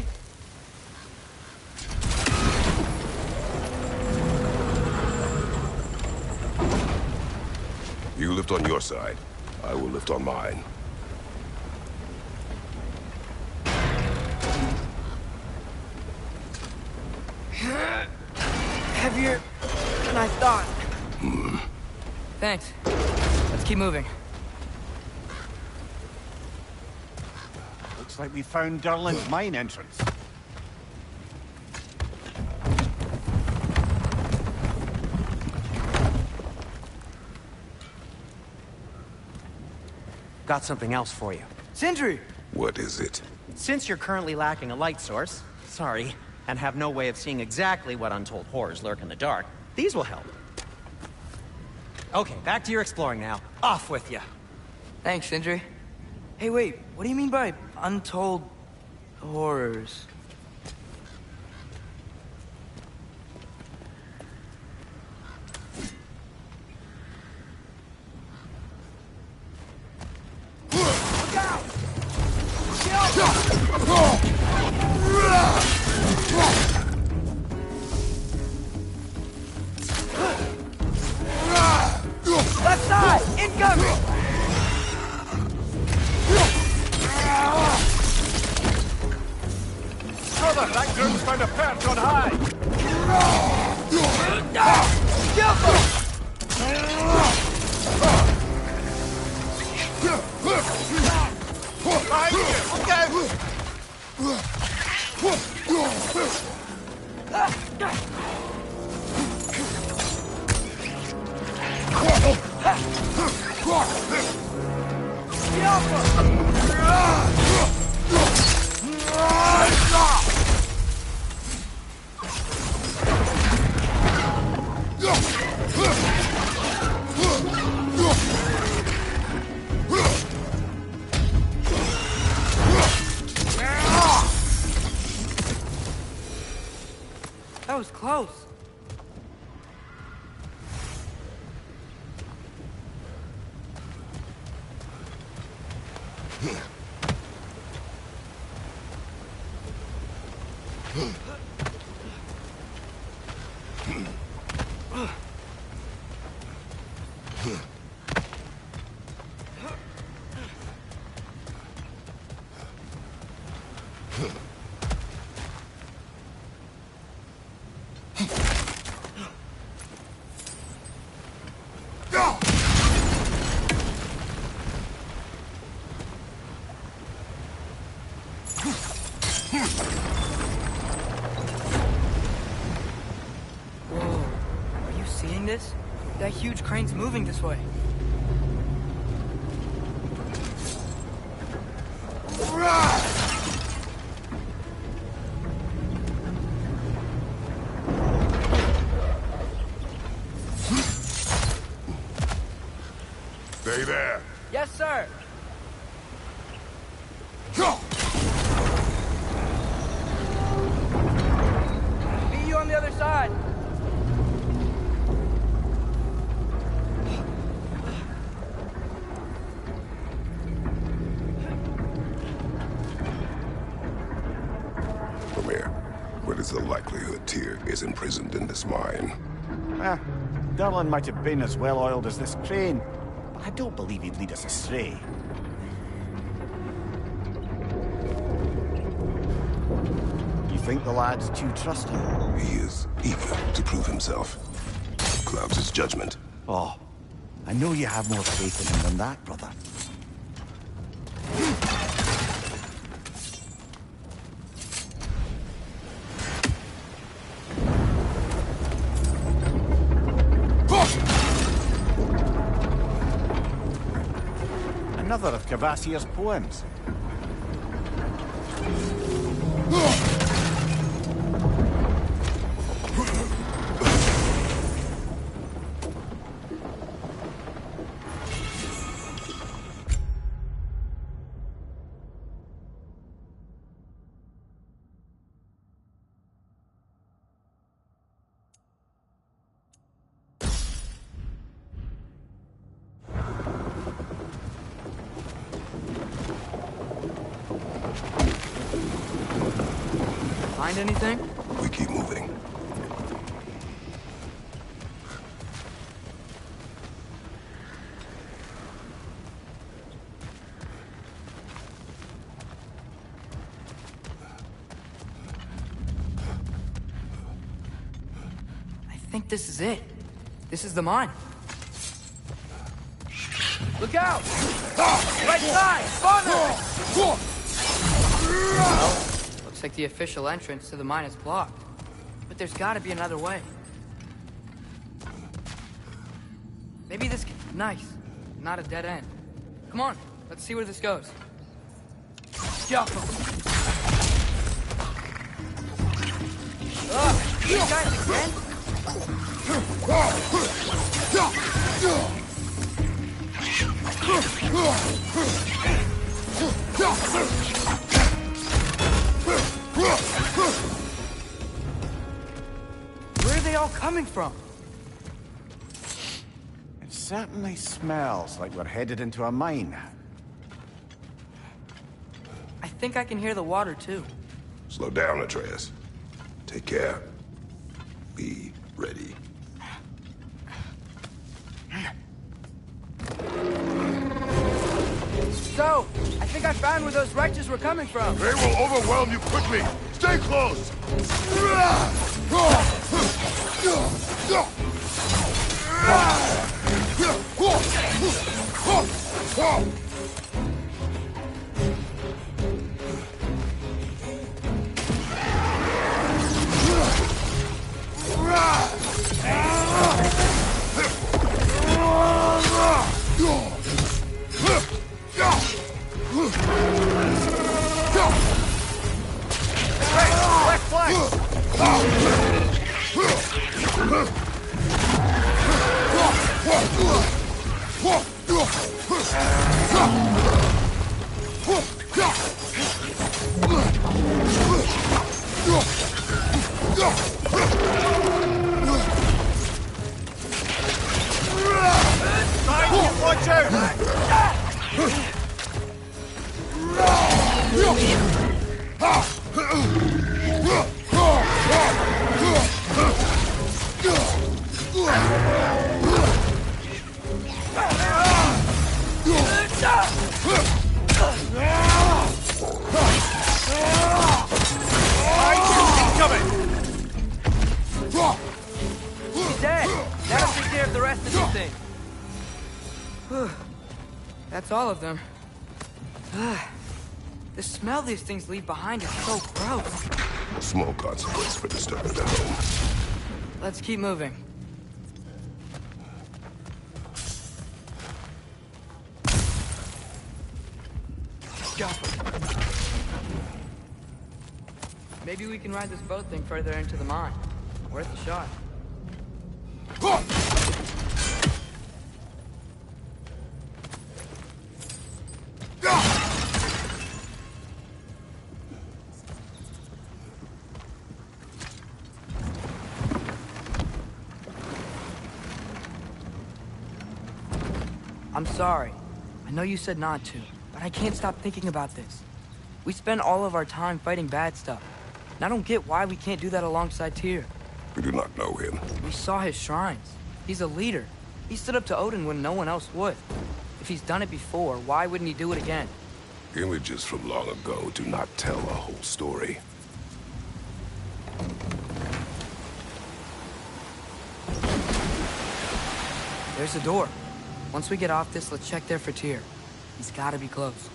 You lift on your side. I will lift on mine. Heavier than I thought. Thanks. Let's keep moving. Looks like we found Durlin's mine entrance. Got something else for you. Sindri! What is it? Since you're currently lacking a light source, sorry, and have no way of seeing exactly what untold horrors lurk in the dark, these will help. Okay, back to your exploring now. Off with you. Thanks, Sindri. Hey, wait. What do you mean by untold horrors? Left side! Incoming! Brother, that groom's found a perch on high! Behind you! Look out! That was close. This? That huge crane's moving this way. Stay there. Yes, sir. Meet you on the other side. the likelihood Tyr is imprisoned in this mine? Derlin might have been as well-oiled as this crane, but I don't believe he'd lead us astray. You think the lad's too trusting? He is eager to prove himself. Clouds his judgment. Oh, I know you have more faith in him than that, brother. Another of Kvasir's poems. Find anything? We keep moving. I think this is it. This is the mine. Look out! Right side! Spawner! Looks like the official entrance to the mine is blocked. But there's gotta be another way. Maybe this... Nice. Not a dead end. Come on, let's see where this goes. Jump! You guys again? Where are they all coming from? It certainly smells like we're headed into a mine. I think I can hear the water too. Slow down, Atreus. Take care. Be ready. So, I think I found where those righteous were coming from. They will overwhelm you quickly. Stay close. Watch out! He's dead. That'll take care of the rest of this thing. Whew. That's all of them. The smell these things leave behind is so gross. A small consequence for disturbing their home. Let's keep moving. Go. Maybe we can ride this boat thing further into the mine. Worth a shot. I'm sorry. I know you said not to, but I can't stop thinking about this. We spend all of our time fighting bad stuff. And I don't get why we can't do that alongside Tyr. We do not know him. We saw his shrines. He's a leader. He stood up to Odin when no one else would. If he's done it before, why wouldn't he do it again? Images from long ago do not tell a whole story. There's a door. Once we get off this, let's check there for Tyr. He's gotta be close.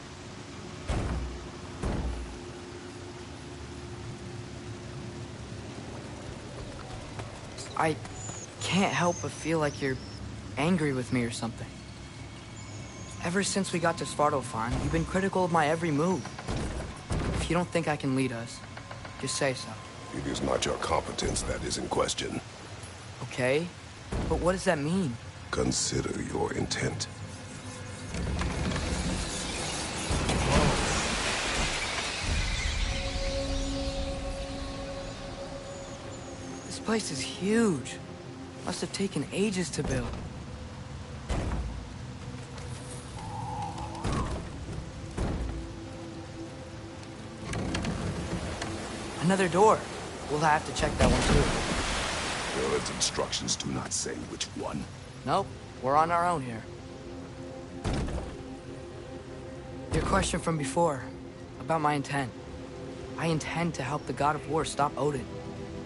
I can't help but feel like you're angry with me or something. Ever since we got to Svartalfheim, you've been critical of my every move. If you don't think I can lead us, just say so. It is not your competence that is in question. Okay? But what does that mean? Consider your intent. This place is huge. Must have taken ages to build. Another door. We'll have to check that one too. Erlen's instructions do not say which one. Nope, we're on our own here. Your question from before, about my intent. I intend to help the God of War stop Odin.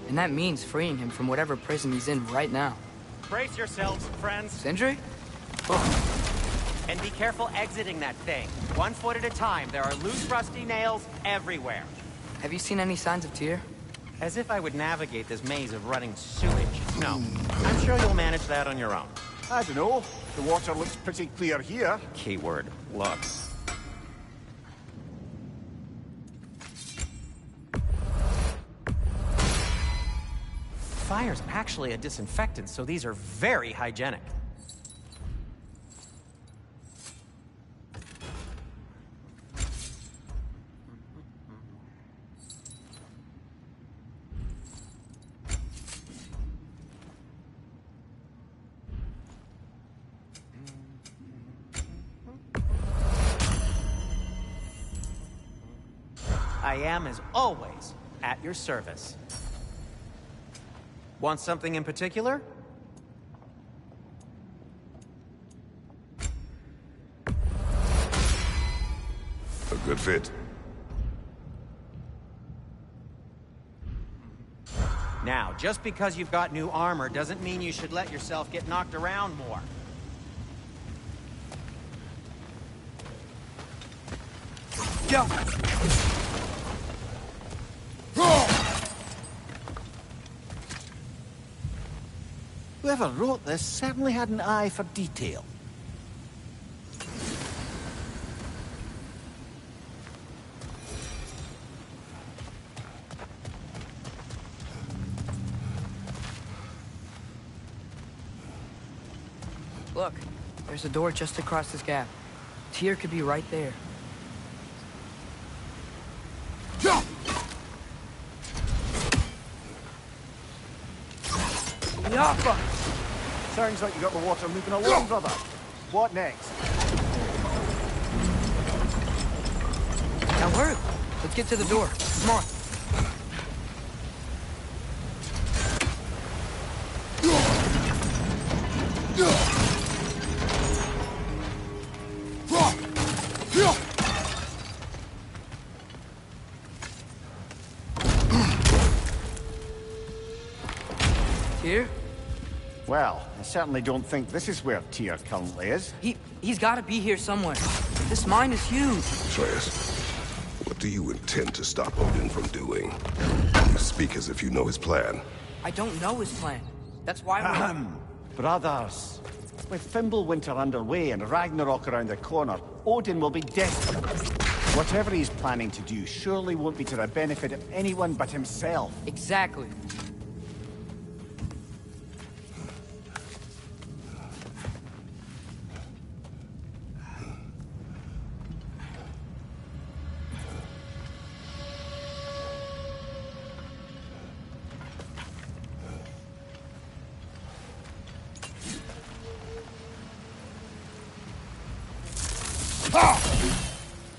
And that means freeing him from whatever prison he's in right now. Brace yourselves, friends. Sindri? And be careful exiting that thing. 1 foot at a time. There are loose, rusty nails everywhere. Have you seen any signs of Tyr? As if I would navigate this maze of running sewage. No. I'm sure you'll manage that on your own. I don't know. The water looks pretty clear here. Keyword, look. Fire's actually a disinfectant, so these are very hygienic. I am, as always, at your service. Want something in particular? A good fit. Now, just because you've got new armor doesn't mean you should let yourself get knocked around more. Go! Whoever wrote this certainly had an eye for detail. Look, there's a door just across this gap. Tyr could be right there. Yappa! Sounds like you got the water moving along, brother. What next? Now hurry! Let's get to the door. Come on. Tyr? Well, I certainly don't think this is where Tyr currently is. He's gotta be here somewhere. This mine is huge. Atreus, what do you intend to stop Odin from doing? You speak as if you know his plan. I don't know his plan. That's why we're... Brothers, with Fimbulwinter underway and Ragnarok around the corner, Odin will be desperate. Whatever he's planning to do surely won't be to the benefit of anyone but himself. Exactly.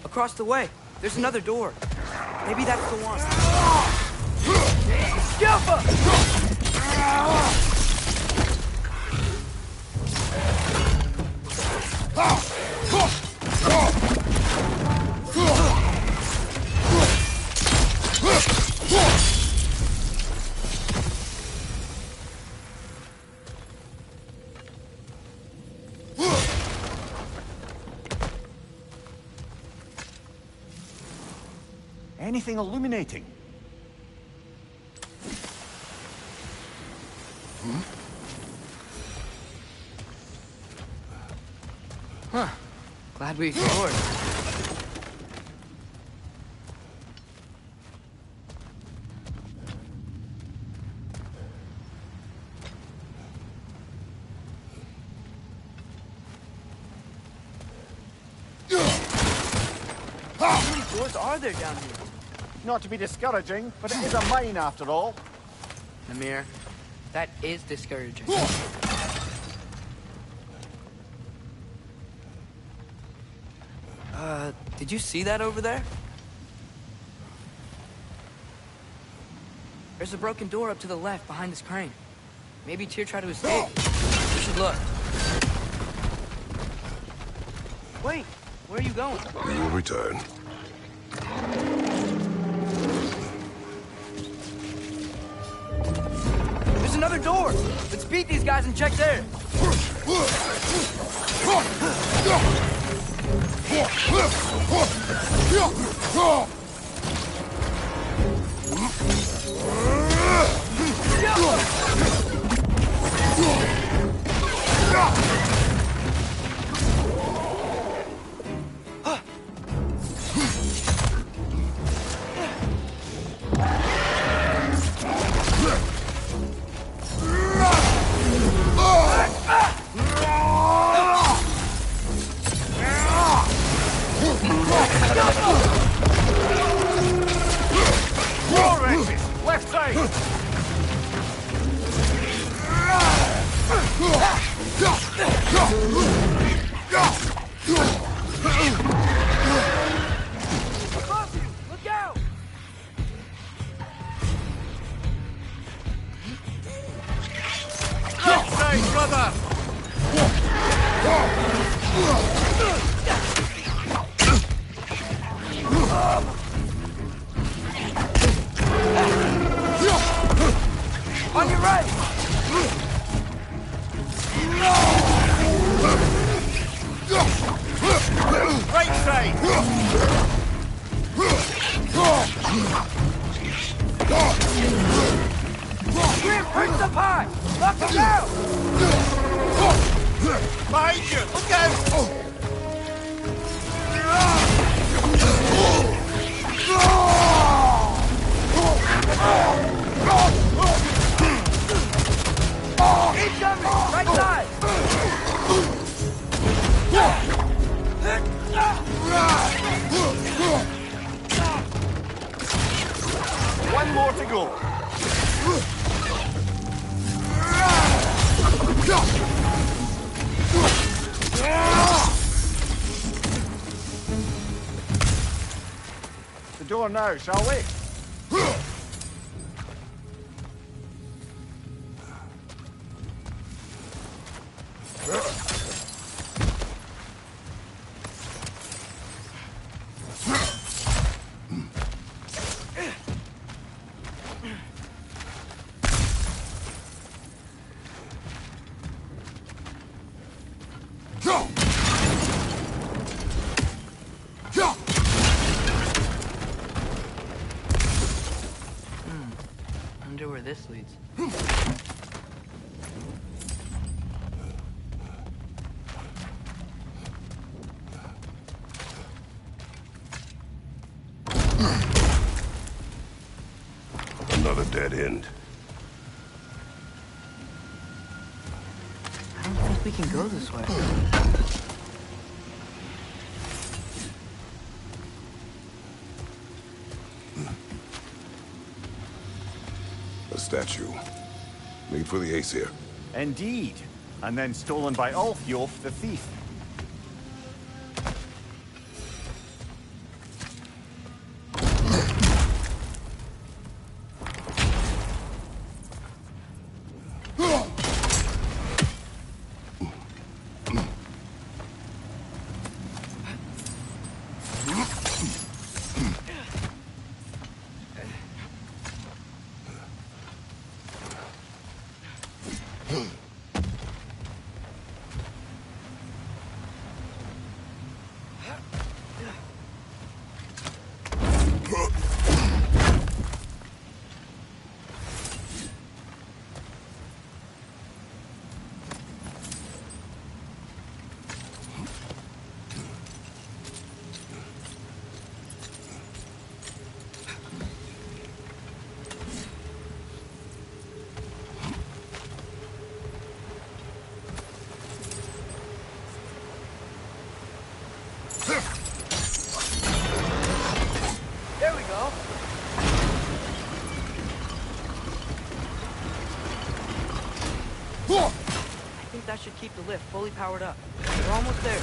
Across the way. There's another door. Maybe that's the one. Anything illuminating? Huh. Glad we explored. How many doors are there down here? Not to be discouraging, but it is a mine after all. Namir, that is discouraging. Did you see that over there? There's a broken door up to the left behind this crane. Maybe Tyr tried to escape. We should look. Wait, where are you going? We will return. There's another door! Let's beat these guys and check there! War axis! Left side! Above you! Look out! Left side, brother! On your right! Right side! Reinforce up high! Lock them down! Behind you! Look out! Incoming! Right side! One more to go. The door now, shall we? Wonder where this leads. Another dead end. I don't think we can go this way. A statue. Made for the Aesir. Indeed. And then stolen by Ulfjolf the thief. that should keep the lift fully powered up. We're almost there.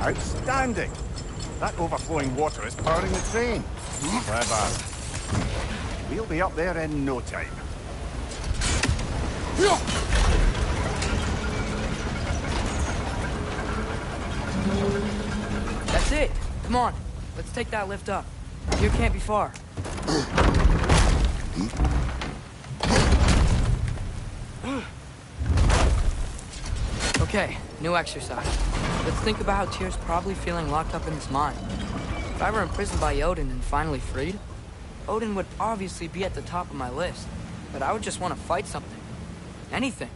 Outstanding! That overflowing water is powering the train. Clever. We'll be up there in no time. That's it. Come on. Let's take that lift up. Here can't be far. Okay, new exercise. Let's think about how Tyr's probably feeling locked up in his mind. If I were imprisoned by Odin and finally freed, Odin would obviously be at the top of my list. But I would just want to fight something. Anything.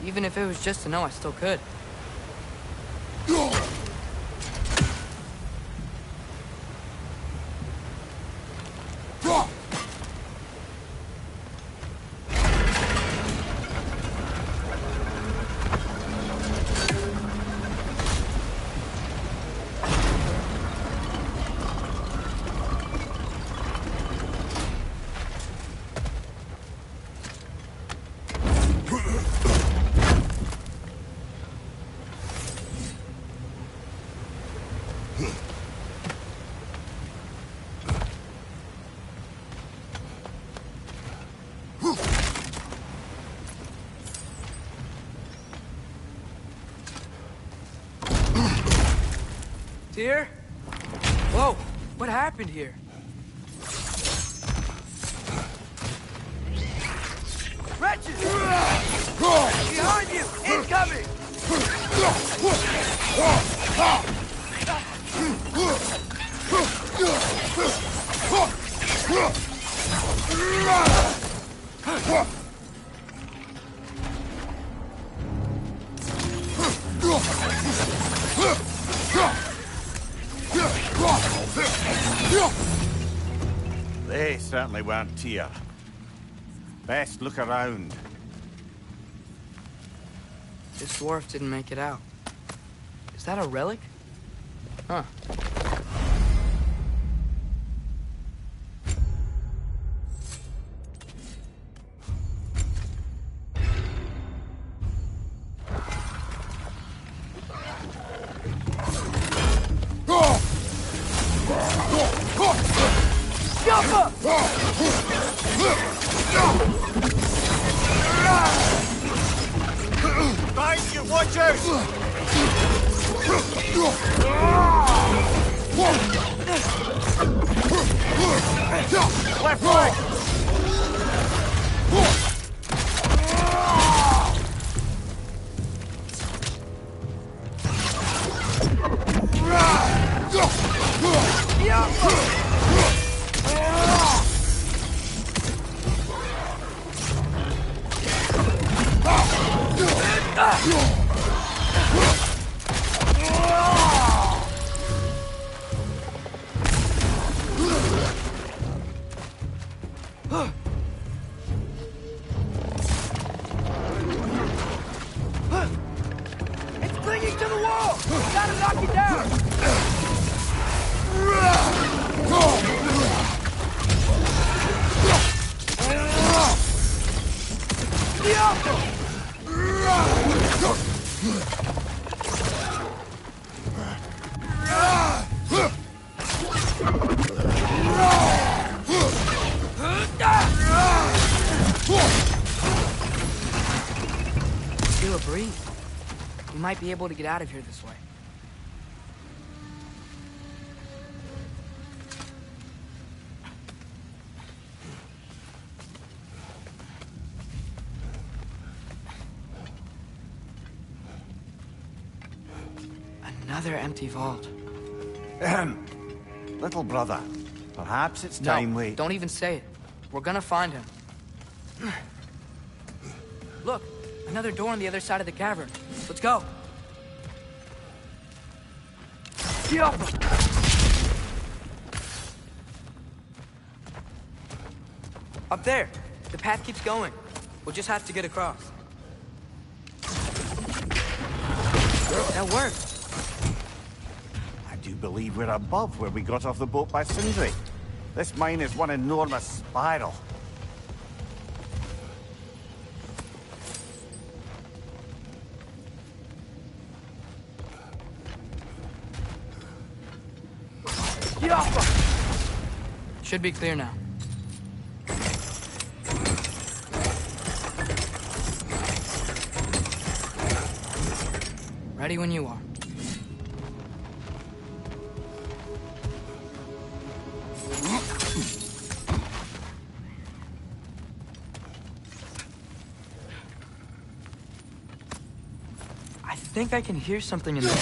Even if it was just to know I still could. Tyr? Whoa, what happened here? Wretches! Behind you! Incoming! They certainly weren't Tyr. Best look around. This dwarf didn't make it out. Is that a relic? Huh. Behind you, watch out! Left flank! It's clinging to the wall! Gotta knock it down! Feel a breeze. We might be able to get out of here this way. Another empty vault. Little brother, perhaps it's No, time we... don't even say it. We're gonna find him. Look, another door on the other side of the cavern. Let's go. Up there. The path keeps going. We'll just have to get across. That worked. I do believe we're above where we got off the boat by Sindri. This mine is one enormous spiral. Should be clear now. Ready when you are. I think I can hear something in there.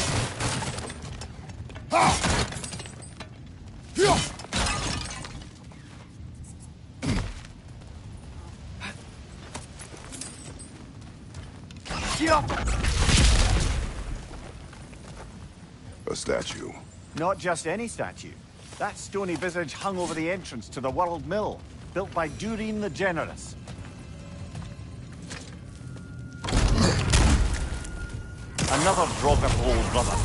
A statue. Not just any statue. That stony visage hung over the entrance to the World Mill, built by Durin the Generous. Another Draugr brother.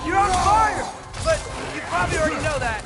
You're on fire! But you probably already know that.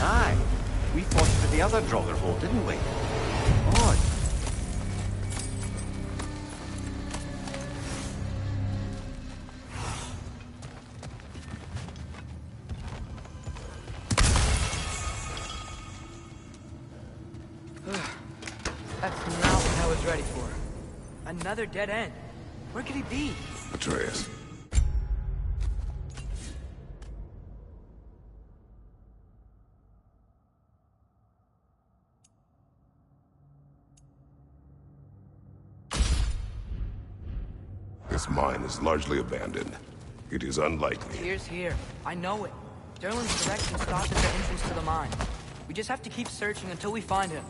Aye. We fought for the other Draugr hole, didn't we? Odd. That's not what I was ready for. Another dead end. Where could he be? Atreus. This mine is largely abandoned. It is unlikely. Tyr's here. I know it. Derlin's direction stopped at the entrance to the mine. We just have to keep searching until we find him.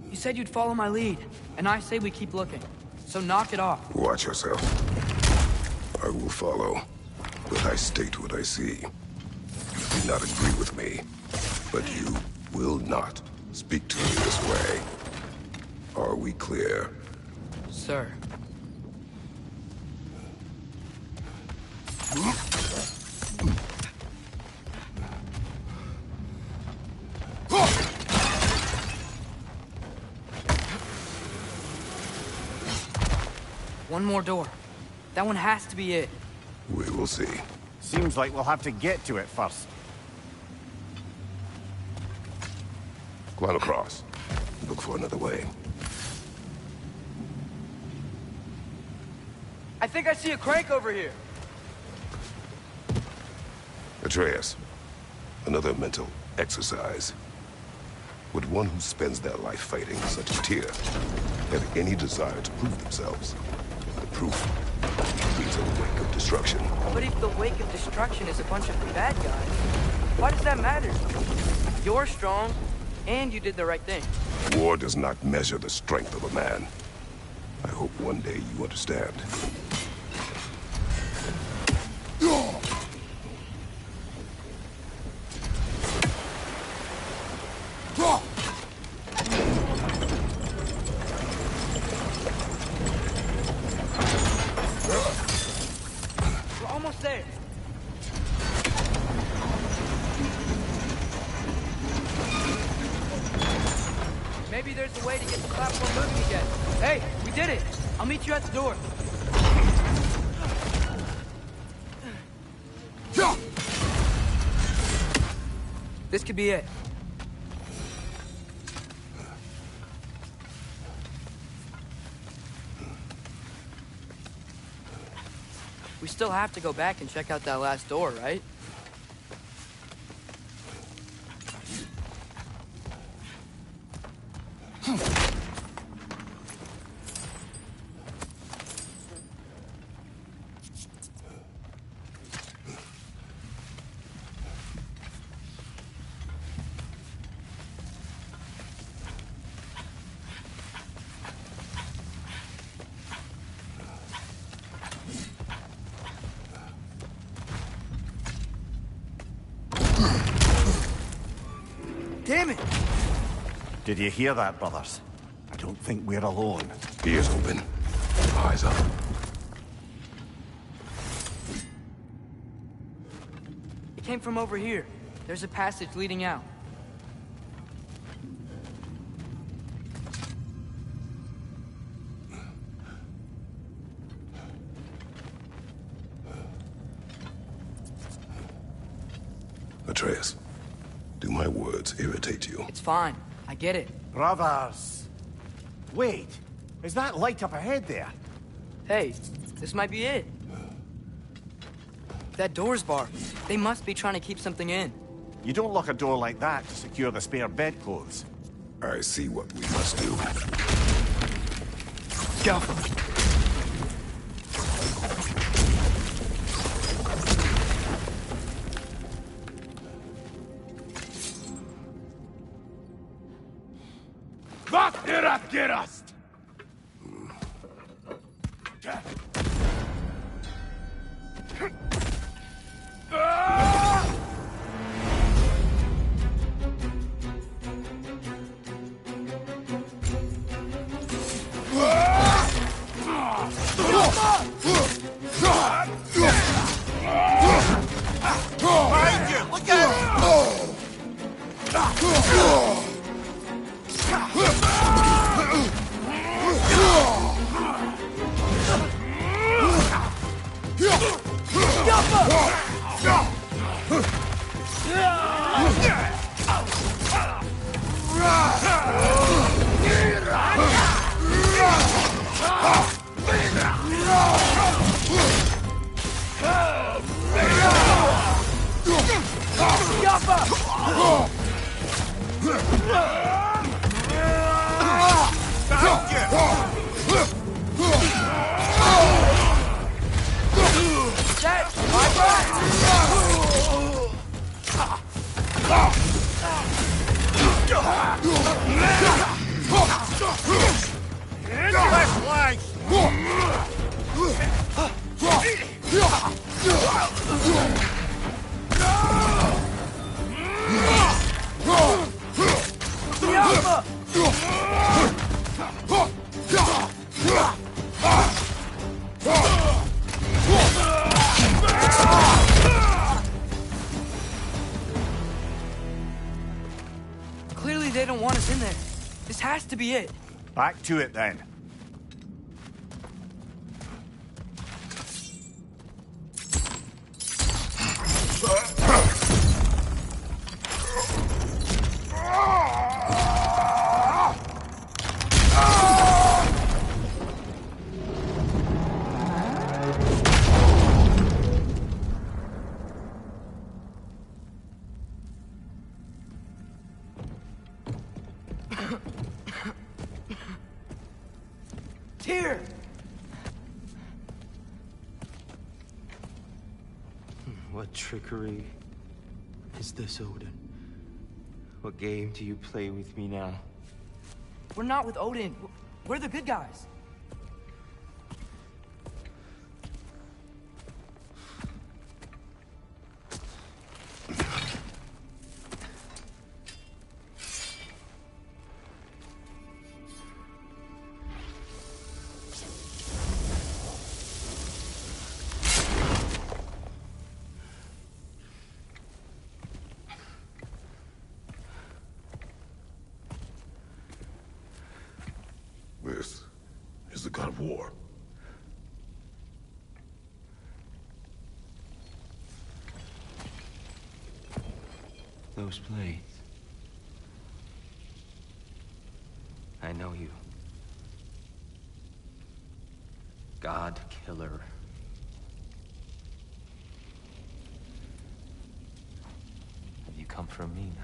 You said you'd follow my lead, and I say we keep looking. So knock it off. Watch yourself. I will follow, but I state what I see. You do not agree with me, but you will not speak to me this way. Are we clear? Sir. One more door. That one has to be it. We will see. Seems like we'll have to get to it first. Climb across. Look for another way. I think I see a crank over here. Atreus, another mental exercise. Would one who spends their life fighting, such as Tyr, have any desire to prove themselves? The proof leads a wake of destruction. But if the wake of destruction is a bunch of bad guys, why does that matter? You're strong, and you did the right thing. War does not measure the strength of a man. I hope one day you understand. We're almost there. Maybe there's a way to get the platform moving again. Hey, we did it! I'll meet you at the door. This could be it. We still have to go back and check out that last door, right? Damn it! Did you hear that, brothers? I don't think we're alone. Ears open. Eyes up. It came from over here. There's a passage leading out. Atreus, do my words irritate you? It's fine. I get it. Brothers! Wait, is that light up ahead there? Hey, this might be it. That door's barred. They must be trying to keep something in. You don't lock a door like that to secure the spare bedclothes. I see what we must do. Scalper. Was ihr das gerast? Behind you! Look out! Clearly they don't want us in there. This has to be it. Back to it then. here! What trickery is this, Odin? What game do you play with me now? We're not with Odin. We're the good guys. This is the god of war. Those blades. I know you. God killer. Have you come for me now?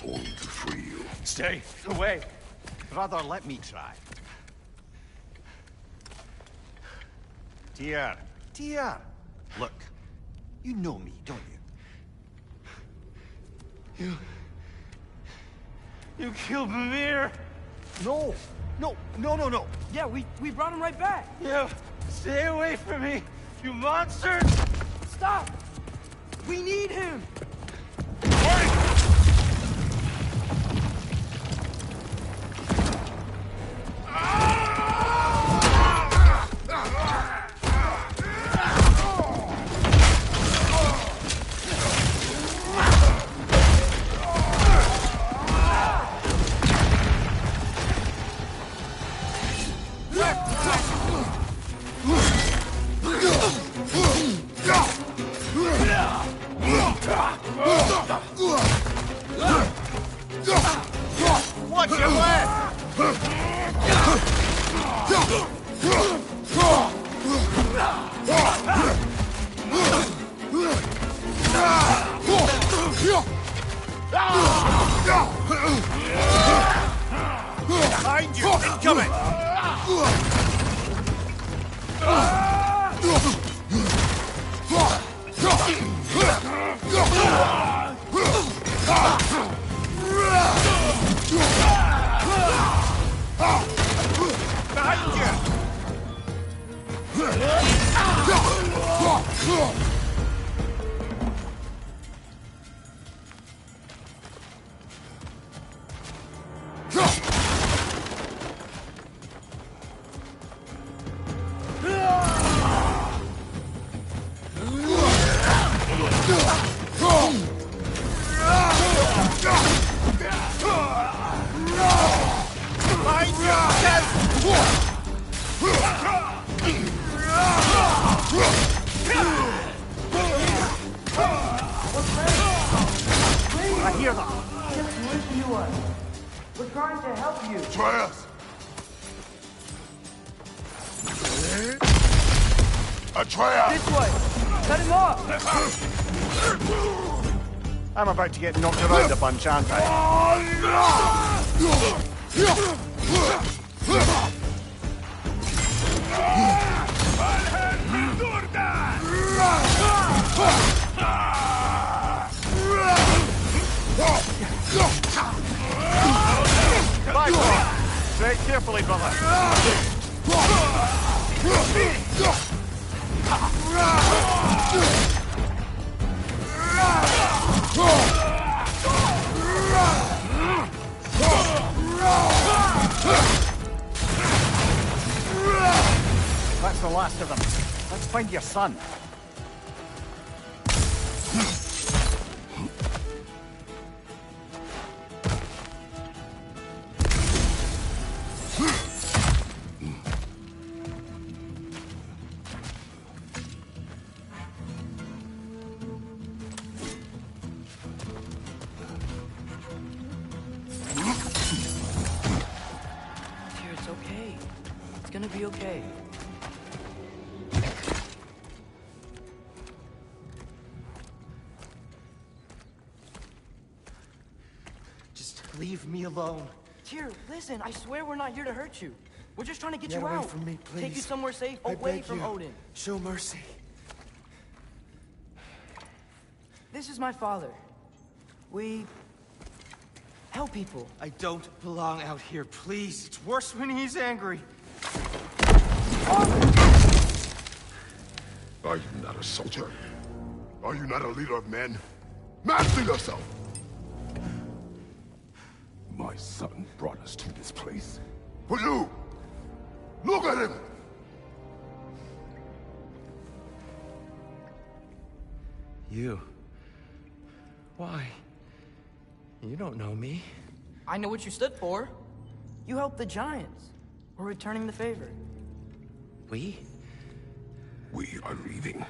Only to free you. Stay away. Rather, let me try. Tyr. Tyr. Look, you know me, don't you? You killed Mimir! No. No. Yeah, we brought him right back. You stay away from me, you monsters! Stop! We need him! Watch your left! Behind you! Incoming! Behind you! I hear them. Just listen to us. We're trying to help you. Atreus! Atreus! This way! Cut him off! I'm about to get knocked around a bunch, aren't I? Back off! Tread carefully, brother. That's the last of them. Let's find your son. Dear, it's okay. It's gonna be okay. Just leave me alone. Tyr, listen, I swear we're not here to hurt you. We're just trying to get Get you away out. from me, please. Take you somewhere safe, I away beg from you. Odin. Show mercy. This is my father. We help people. I don't belong out here, please. It's worse when he's angry. Are you not a soldier? Are you not a leader of men? Master yourself! My son brought us to this place. For you! Look at him! You. Why? You don't know me. I know what you stood for. You helped the Giants. We're returning the favor. We? We are leaving.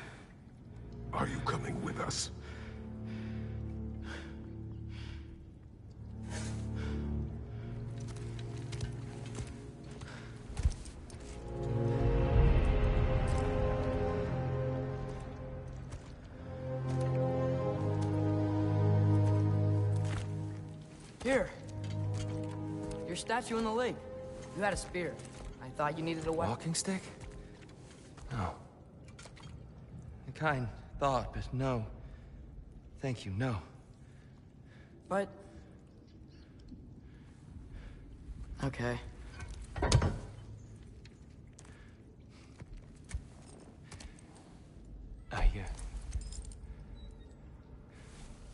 Are you coming with us? Here. Your statue in the lake. You had a spear. I thought you needed a weapon. Walking stick? No. A kind thought, but no. Thank you, no. But... okay.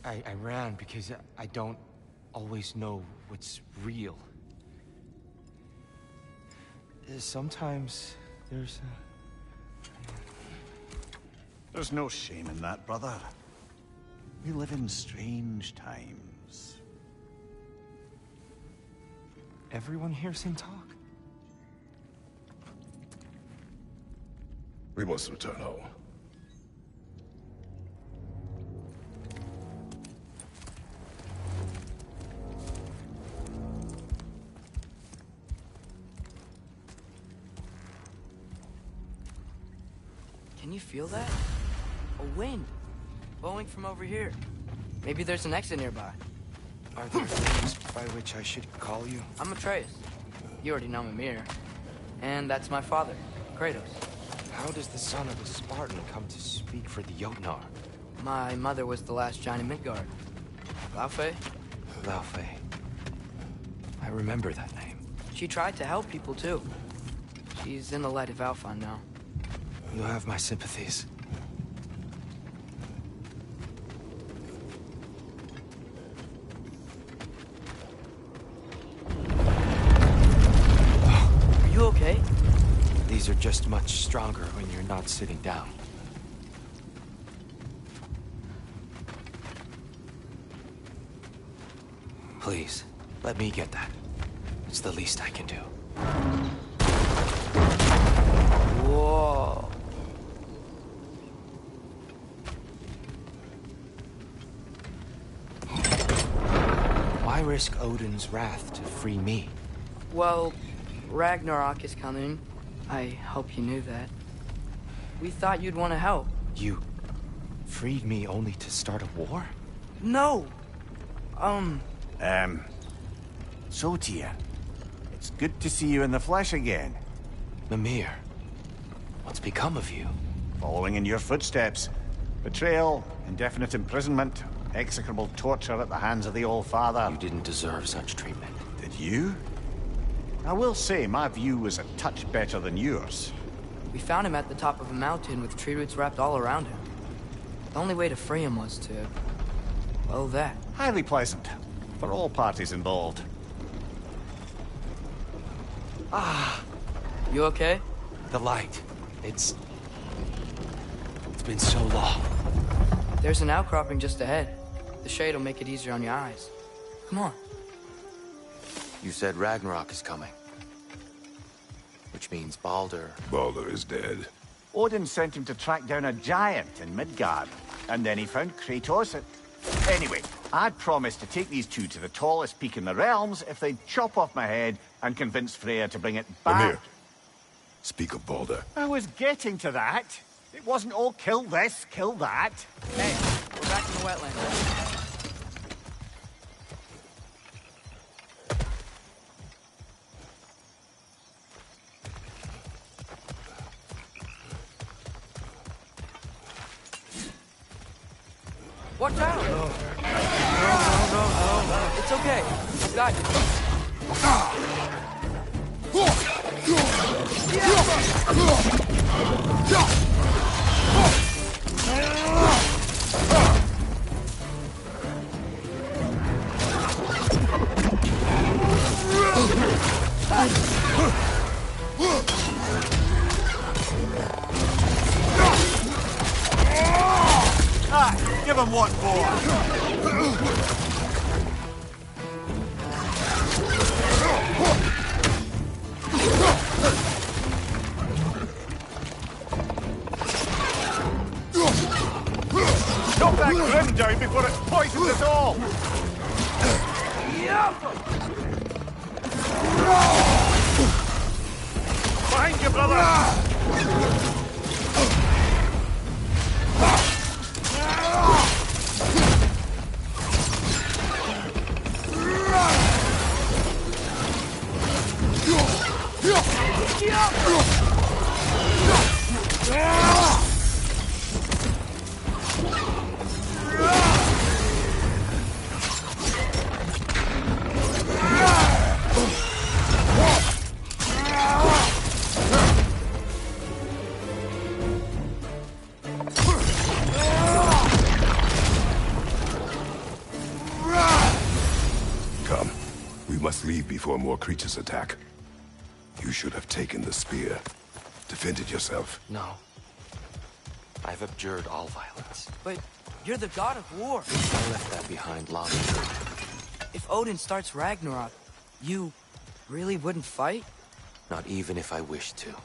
I ran because I don't always know what's real. Sometimes there's There's no shame in that, brother. We live in strange times. Everyone hears him talk. We must return home. Can you feel that? A wind. Blowing from over here. Maybe there's an exit nearby. Are there names by which I should call you? I'm Atreus. You already know Mimir. And that's my father, Kratos. How does the son of a Spartan come to speak for the Jotnar? My mother was the last giant in Midgard. Laufey? Laufey. I remember that name. She tried to help people too. She's in the light of Alphon now. You have my sympathies. Are you okay? These are just much stronger when you're not sitting down. Please, let me get that. It's the least I can do. Whoa. Why risk Odin's wrath to free me? Well, Ragnarok is coming. I hope you knew that. We thought you'd want to help. You freed me only to start a war? No! So Tyr, it's good to see you in the flesh again. Mimir, what's become of you? Following in your footsteps. Betrayal, indefinite imprisonment, execrable torture at the hands of the Old Father. You didn't deserve such treatment. Did you? I will say, my view was a touch better than yours. We found him at the top of a mountain with tree roots wrapped all around him. The only way to free him was to... well, that. Highly pleasant. For all parties involved. You okay? The light. It's been so long. There's an outcropping just ahead. The shade will make it easier on your eyes. Come on. You said Ragnarok is coming. Which means Baldur. Baldur is dead. Odin sent him to track down a giant in Midgard, and then he found Kratos at... Anyway, I'd promised to take these two to the tallest peak in the realms if they'd chop off my head and convince Freya to bring it back. Mimir, speak of Baldur. I was getting to that. It wasn't all kill this, kill that. Hey, we're back in the wetlands. Watch out! No. It's okay. I've got Give him what for? Knock that grim down before it poisons us all! Behind you, brother! Come. We must leave before more creatures attack. You should have taken the spear. Defended yourself. No. I've abjured all violence. But you're the god of war. I left that behind long ago. If Odin starts Ragnarok, you really wouldn't fight? Not even if I wished to.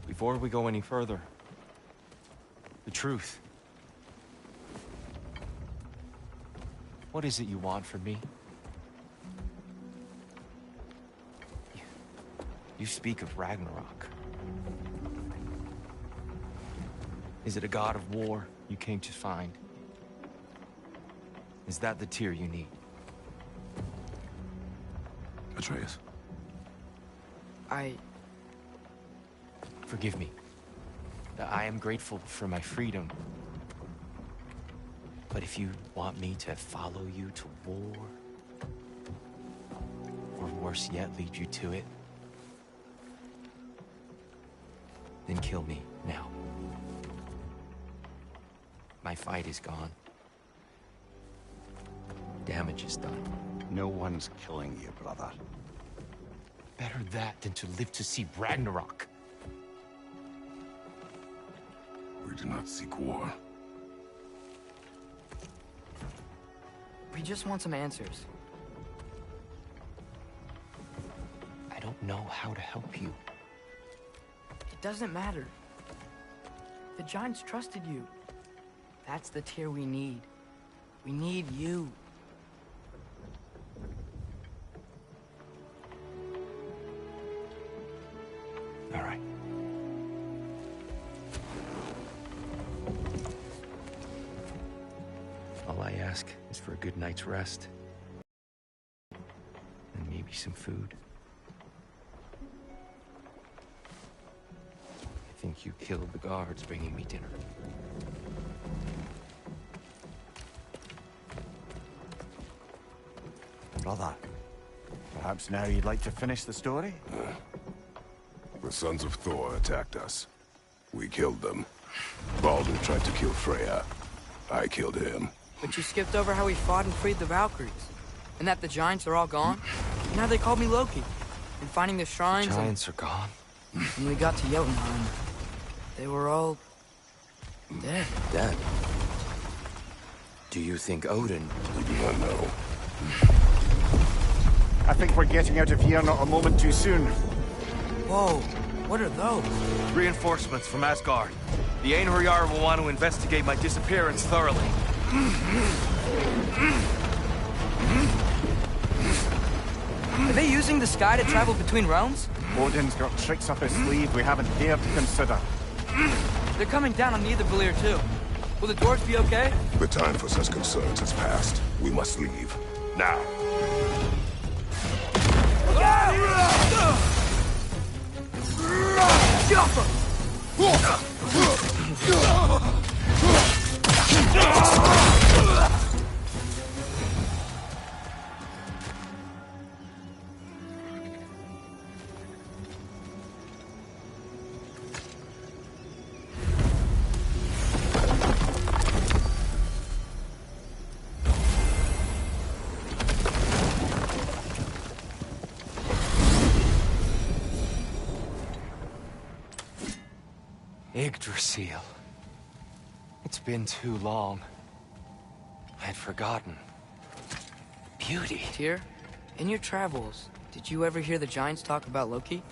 Before we go any further, the truth. What is it you want from me? You speak of Ragnarok. Is it a god of war you came to find? Is that the tear you need? Atreus. Forgive me. I am grateful for my freedom. But if you want me to follow you to war, or worse yet, lead you to it, then kill me now. My fight is gone. Damage is done. No one's killing you, brother. Better that than to live to see Ragnarok. We do not seek war. We just want some answers. I don't know how to help you. It doesn't matter. The Giants trusted you. That's the tear we need. We need you. All right. All I ask is for a good night's rest. And maybe some food. I think you killed the guards bringing me dinner. Brother, perhaps now you'd like to finish the story? The sons of Thor attacked us. We killed them. Baldur tried to kill Freya. I killed him. But you skipped over how we fought and freed the Valkyries. And that the Giants are all gone. And now they called me Loki. And finding the shrines Giants are gone. When we got to Jotunheim, they were all... dead. Dead? Do you think Odin... We do not know. I think we're getting out of here not a moment too soon. Whoa, what are those? Reinforcements from Asgard. The Einherjar will want to investigate my disappearance thoroughly. Are they using the sky to travel between realms? Odin's got tricks up his sleeve we haven't dared to consider. They're coming down on Nidavellir too. Will the dwarves be okay? The time for such concerns has passed. We must leave. Now. Get off her! Yggdrasil. It's been too long. I'd forgotten. Beauty. Tyr, in your travels, did you ever hear the Giants talk about Loki?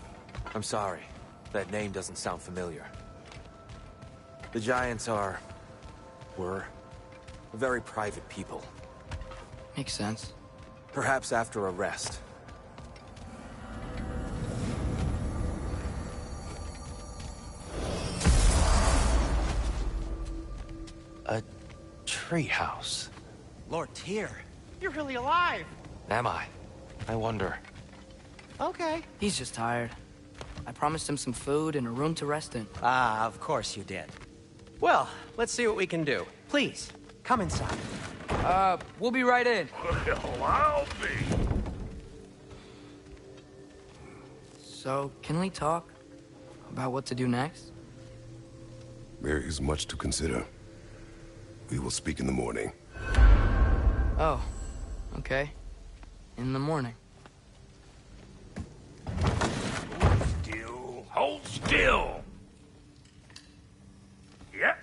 I'm sorry. That name doesn't sound familiar. The Giants were very private people. Makes sense. Perhaps after a rest. A treehouse. Lord Tyr, you're really alive. Am I? I wonder. Okay. He's just tired. I promised him some food and a room to rest in. Ah, of course you did. Well, let's see what we can do. Please, come inside. We'll be right in. Well, I'll be. So, can we talk about what to do next? There is much to consider. We will speak in the morning. Oh, okay. In the morning. Still. Hold still. Yep.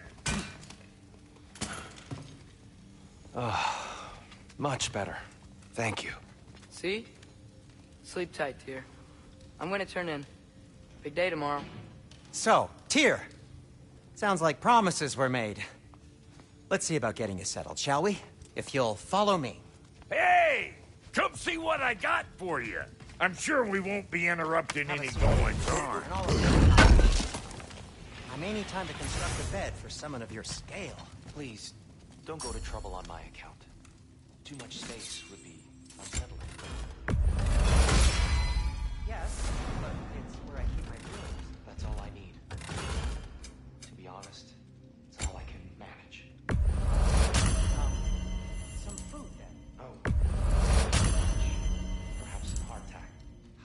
Much better. Thank you. See? Sleep tight, Tyr. I'm gonna turn in. Big day tomorrow. So, Tyr. Sounds like promises were made. Let's see about getting you settled, shall we? If you'll follow me. Hey! Come see what I got for you. I'm sure we won't be interrupting any goings-on. And all of your- I may need time to construct a bed for someone of your scale. Please, don't go to trouble on my account. Too much space would be unsettling. Yes, but it's where I keep my rooms. That's all I need. To be honest, it's all I can manage. Some food, then. Oh. Perhaps some hardtack.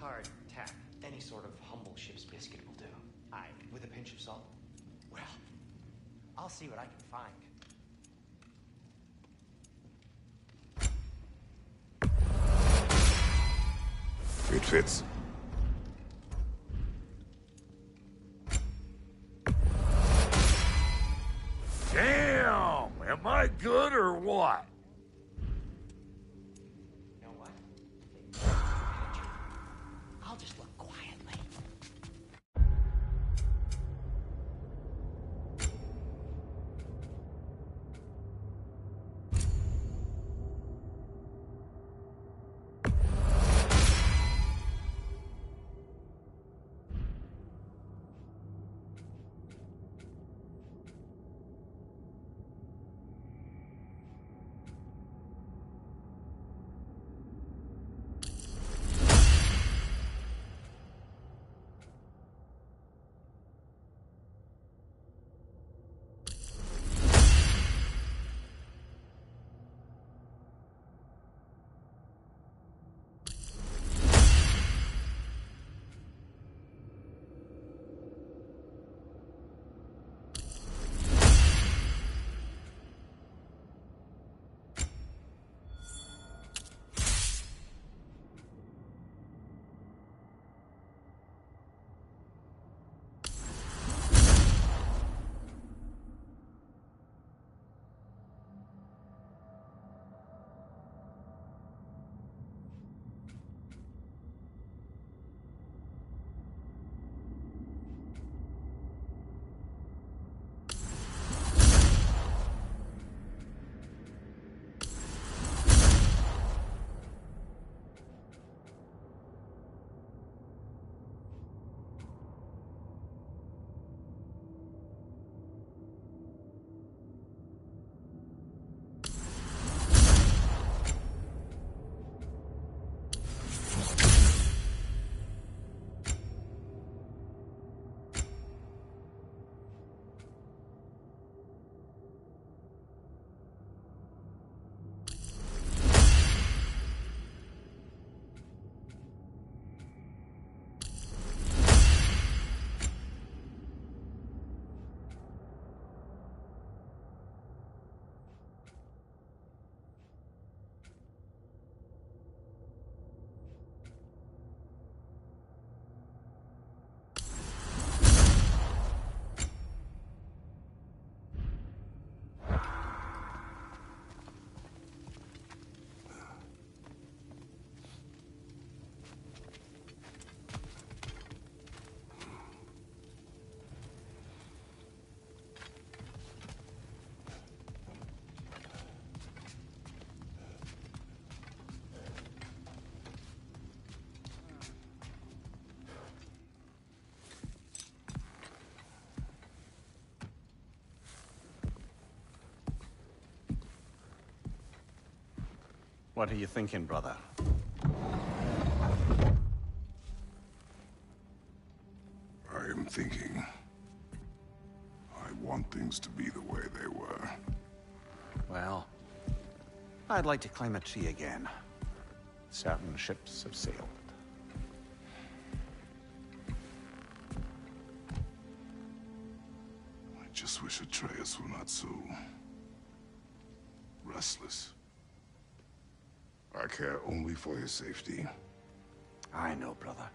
Hardtack. Any sort of humble ship's biscuit will do. Aye. With a pinch of salt. Well, I'll see what I can find. It fits. Damn! Am I good or what? You know what? I'll just look quietly. What are you thinking, brother? I am thinking. I want things to be the way they were. Well, I'd like to climb a tree again. Certain ships have sailed. I just wish Atreus were not so restless. I care only for his safety. I know, brother.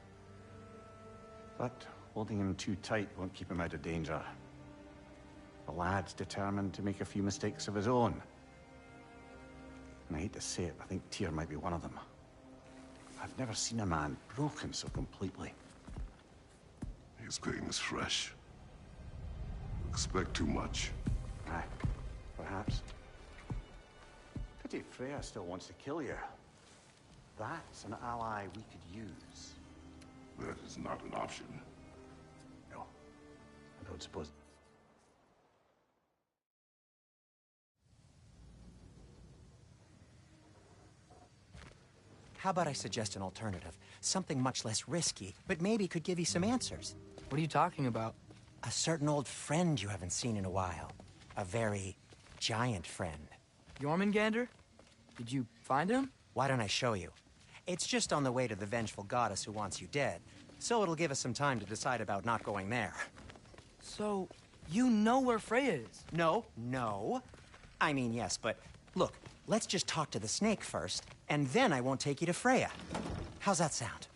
But holding him too tight won't keep him out of danger. The lad's determined to make a few mistakes of his own. And I hate to say it, I think Tyr might be one of them. I've never seen a man broken so completely. His pain is fresh. You expect too much. Aye, perhaps. Pity Freya still wants to kill you. That's an ally we could use. That is not an option. No, I don't suppose. How about I suggest an alternative? Something much less risky, but maybe could give you some answers. What are you talking about? A certain old friend you haven't seen in a while. A very giant friend. Jormungandr? Did you find him? Why don't I show you? It's just on the way to the vengeful goddess who wants you dead, so it'll give us some time to decide about not going there. So, you know where Freya is? No. I mean, yes, but look, let's just talk to the snake first, and then I won't take you to Freya. How's that sound?